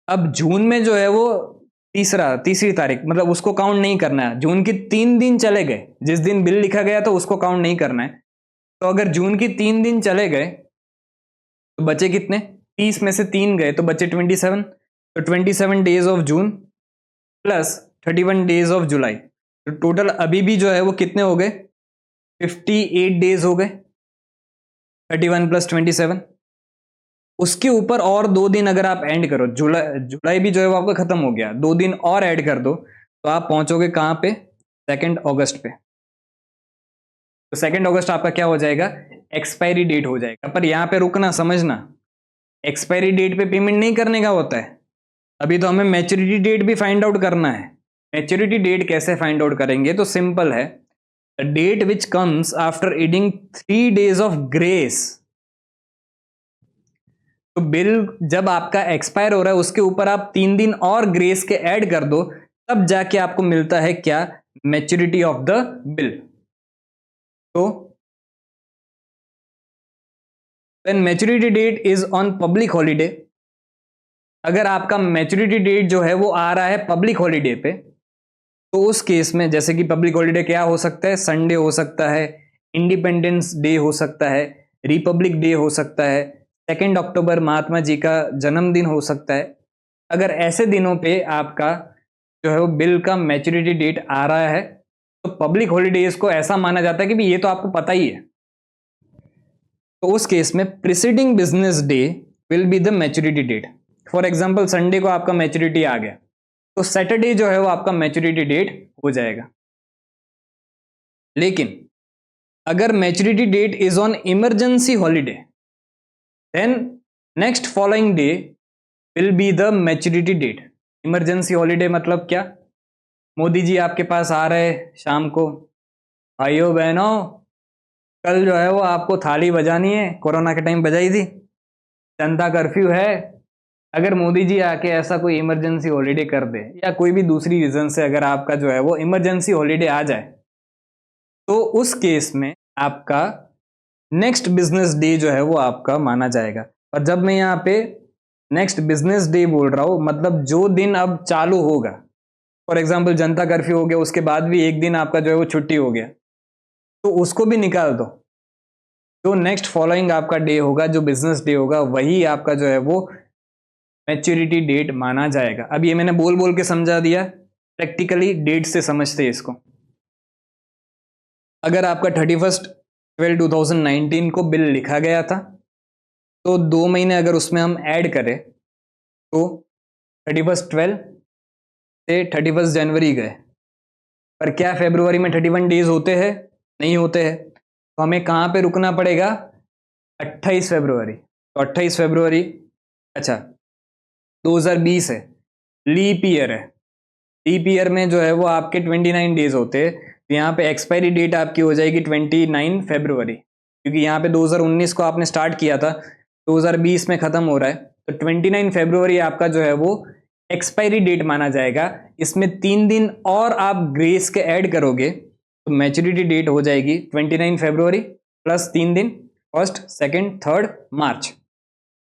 अब जून में जो है वो तीसरी तारीख, मतलब उसको काउंट नहीं करना है। जून की 3 दिन चले गए, जिस दिन बिल लिखा गया तो उसको काउंट नहीं करना है। तो अगर जून की 3 दिन चले गए तो बचे कितने, 30 में से 3 गए तो बचे 27। तो 27 days of June plus 31 days of July, तो टोटल अभी भी जो है वो कितने हो गए, 58 डेज हो गए। 31 प्लस 27, उसके ऊपर और 2 दिन अगर आप एंड करो, जुलाई भी जो है वो आपका खत्म हो गया, 2 दिन और ऐड कर दो तो आप पहुंचोगे कहां पे, 2 अगस्त पे। तो 2 अगस्त आपका क्या हो जाएगा, एक्सपायरी डेट हो जाएगा। पर यहां पे रुकना, समझना, एक्सपायरी डेट पे पेमेंट नहीं करने का होता है, अभी तो हमें मैच्योरिटी डेट भी फाइंड आउट करना है। मैच्योरिटी डेट कैसे फाइंड आउट करेंगे, तो सिंपल है, date which comes after adding 3 days of grace. तो बिल जब आपका एक्सपायर हो रहा है उसके ऊपर आप 3 दिन और ग्रेस के ऐड कर दो, तब जाके आपको मिलता है क्या, मैच्योरिटी ऑफ द बिल। तो when maturity date is on public holiday, अगर आपका मैच्योरिटी डेट जो है वो आ रहा है पब्लिक हॉलीडे पे, तो उस केस में, जैसे कि पब्लिक हॉलीडे क्या हो सकता है, संडे हो सकता है, इंडिपेंडेंस डे हो सकता है, रिपब्लिक डे हो सकता है, 2 अक्टूबर महात्मा जी का जन्मदिन हो सकता है। अगर ऐसे दिनों पे आपका जो है वो बिल का मैच्योरिटी डेट आ रहा है, तो पब्लिक हॉलीडेज को ऐसा माना जाता है कि भी ये तो आपको पता ही है। तो उस केस में preceding business day will be the maturity date. For example Sunday को आपका मैच्योरिटी आ गया, तो सैटरडे जो है वो आपका मैच्योरिटी डेट हो जाएगा। लेकिन अगर maturity date is on emergency holiday, then next following day will be the maturity date. Emergency holiday मतलब क्या, मोदी जी आपके पास आ रहे शाम को, भाइयों बहनों कल जो है वो आपको थाली बजानी है, कोरोना के टाइम बजाई थी, जनता कर्फ्यू है। अगर मोदी जी आके ऐसा कोई इमरजेंसी हॉलीडे कर दे, या कोई भी दूसरी रीजन से अगर आपका जो है वो इमरजेंसी हॉलीडे आ जाए, तो उस केस में आपका नेक्स्ट बिजनेस डे जो है वो आपका माना जाएगा। और जब मैं यहाँ पे नेक्स्ट बिजनेस डे बोल रहा हूं, मतलब जो दिन अब चालू होगा, फॉर एग्जाम्पल जनता कर्फ्यू हो गया, उसके बाद भी एक दिन आपका जो है वो छुट्टी हो गया, तो उसको भी निकाल दो। जो नेक्स्ट फॉलोइंग आपका डे होगा, जो बिजनेस डे होगा, वही आपका जो है वो मैच्योरिटी डेट माना जाएगा। अब ये मैंने बोल बोल के समझा दिया, प्रैक्टिकली डेट से समझते इसको। अगर आपका 31/12/2019 को बिल लिखा गया था, तो 2 महीने अगर उसमें हम ऐड करें, तो 31/12 से 31 जनवरी गए। पर क्या फरवरी में 31 डेज होते हैं, नहीं होते हैं। तो हमें कहाँ पे रुकना पड़ेगा, 28 फरवरी। तो 28 फरवरी, अच्छा 2020 है, लीप ईयर है, लीप ईयर में जो है वो आपके 29 डेज होते हैं। तो यहाँ पे एक्सपायरी डेट आपकी हो जाएगी 29 फरवरी, क्योंकि यहाँ पे 2019 को आपने स्टार्ट किया था, 2020 में खत्म हो रहा है, तो 29 फरवरी आपका जो है वो एक्सपायरी डेट माना जाएगा। इसमें 3 दिन और आप ग्रेस के ऐड करोगे तो मैच्योरिटी डेट हो जाएगी 29 फरवरी प्लस 3 दिन, 1, 2, 3 मार्च।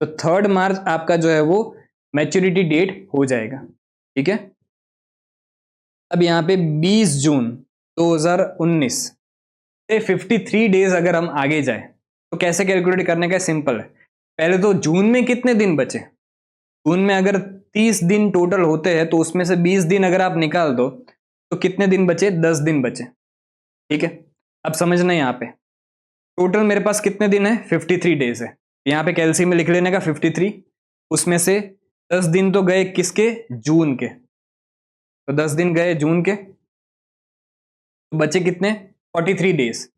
तो 3 मार्च आपका जो है वो मैच्योरिटी डेट हो जाएगा। ठीक है। अब यहाँ पे 20 जून 2019 से 53 डेज अगर हम आगे जाए, तो कैसे कैलकुलेट करने का, सिंपल है। पहले तो जून में कितने दिन बचे, जून में अगर 30 दिन टोटल होते हैं, तो उसमें से 20 दिन अगर आप निकाल दो तो कितने दिन बचे, 10 दिन बचे। ठीक है। अब समझना यहाँ पे टोटल मेरे पास कितने दिन है, 53 डेज है। यहाँ पे कैलसी में लिख लेने का 53, उसमें से 10 दिन तो गए किसके, जून के, तो 10 दिन गए जून के, तो बचे कितने, 43 डेज।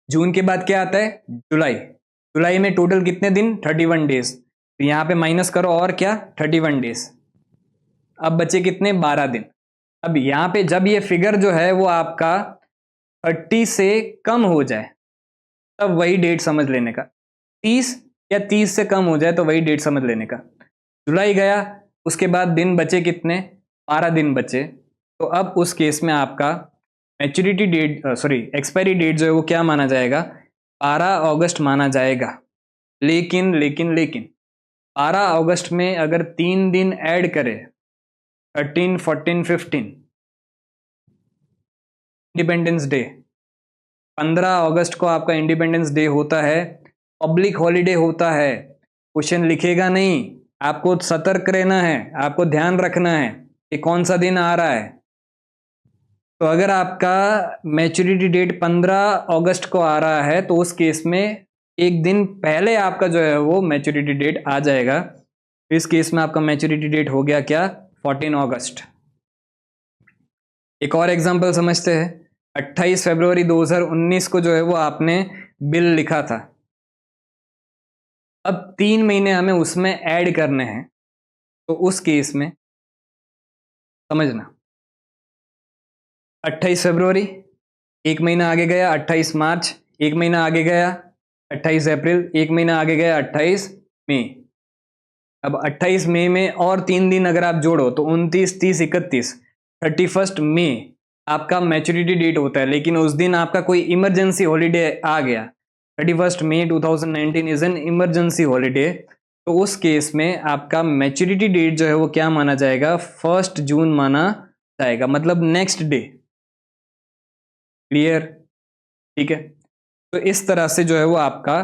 जून के बाद क्या आता है, जुलाई। जुलाई में टोटल कितने दिन, 31 डेज। तो यहाँ पे माइनस करो और क्या, 31 डेज। अब बचे कितने, 12 दिन। अब यहाँ पे जब ये फिगर जो है वो आपका 30 से कम हो जाए, तब वही डेट समझ लेने का। 30 या 30 से कम हो जाए तो वही डेट समझ लेने का। जुलाई गया, उसके बाद दिन बचे कितने, 12 दिन बचे, तो अब उस केस में आपका मैच्योरिटी डेट एक्सपायरी डेट जो है वो क्या माना जाएगा, 12 अगस्त माना जाएगा। लेकिन 12 अगस्त में अगर 3 दिन ऐड करें, 13, 14, 15, इंडिपेंडेंस डे, 15 अगस्त को आपका इंडिपेंडेंस डे होता है, पब्लिक हॉलीडे होता है। क्वेश्चन लिखेगा नहीं, आपको सतर्क रहना है, आपको ध्यान रखना है कि कौन सा दिन आ रहा है। तो अगर आपका मैच्योरिटी डेट 15 अगस्त को आ रहा है तो उस केस में एक दिन पहले आपका जो है वो मैच्योरिटी डेट आ जाएगा। इस केस में आपका मैच्योरिटी डेट हो गया क्या, 14 अगस्त। एक और एग्जांपल समझते हैं। 28 फरवरी 2019 को जो है वो आपने बिल लिखा था। अब 3 महीने हमें उसमें ऐड करने हैं, तो उस केस में समझना, 28 फरवरी, एक महीना आगे गया 28 मार्च, एक महीना आगे गया 28 अप्रैल, एक महीना आगे गया 28 मई। अब 28 मई में और 3 दिन अगर आप जोड़ो तो 29, 30, 31, 31 मई आपका मैच्योरिटी डेट होता है। लेकिन उस दिन आपका कोई इमरजेंसी हॉलीडे आ गया, 31 मई 2019 इज एन इमरजेंसी हॉलीडे, तो उस केस में आपका मैच्योरिटी डेट जो है वो क्या माना जाएगा, 1 जून माना जाएगा, मतलब नेक्स्ट डे। क्लियर? ठीक है। तो इस तरह से जो है वो आपका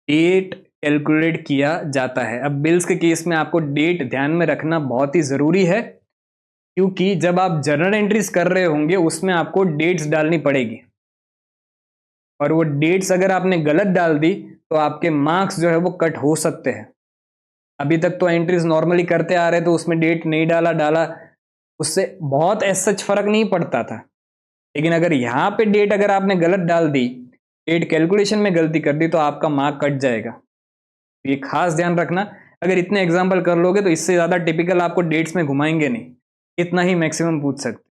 डेट कैलकुलेट किया जाता है। अब बिल्स के केस में आपको डेट ध्यान में रखना बहुत ही जरूरी है, क्योंकि जब आप जर्नल एंट्रीज कर रहे होंगे उसमें आपको डेट्स डालनी पड़ेगी, और वो डेट्स अगर आपने गलत डाल दी तो आपके मार्क्स जो है वो कट हो सकते हैं। अभी तक तो एंट्रीज नॉर्मली करते आ रहे तो उसमें डेट नहीं डाला, उससे बहुत सच फर्क नहीं पड़ता था। लेकिन अगर यहाँ पे डेट अगर आपने गलत डाल दी, डेट कैलकुलेशन में गलती कर दी, तो आपका मार्क कट जाएगा। ये खास ध्यान रखना। अगर इतने एग्जाम्पल कर लोगे तो इससे ज़्यादा टिपिकल आपको डेट्स में घुमाएंगे नहीं, इतना ही मैक्सिमम पूछ सकते।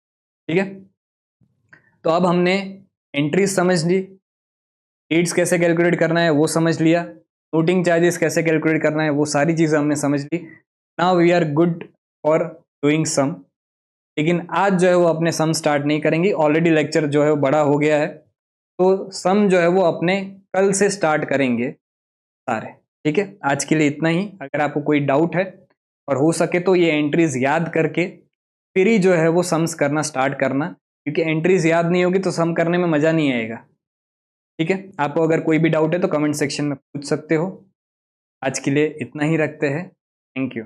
ठीक है, तो अब हमने एंट्रीज समझ ली, डेट्स कैसे कैलकुलेट करना है वो समझ लिया, नोटिंग चार्जेस कैसे कैलकुलेट करना है वो सारी चीज़ें हमने समझ ली। Now we are good for doing some. लेकिन आज जो है वो अपने सम स्टार्ट नहीं करेंगे, ऑलरेडी लेक्चर जो है वो बड़ा हो गया है, तो सम जो है वो अपने कल से स्टार्ट करेंगे सारे। ठीक है, आज के लिए इतना ही। अगर आपको कोई डाउट है और हो सके तो ये एंट्रीज याद करके फिर ही जो है वो सम्स करना स्टार्ट करना, क्योंकि एंट्रीज याद नहीं होगी तो सम करने में मज़ा नहीं आएगा। ठीक है, आपको अगर कोई भी डाउट है तो कमेंट सेक्शन में पूछ सकते हो। आज के लिए इतना ही रखते हैं। Thank you.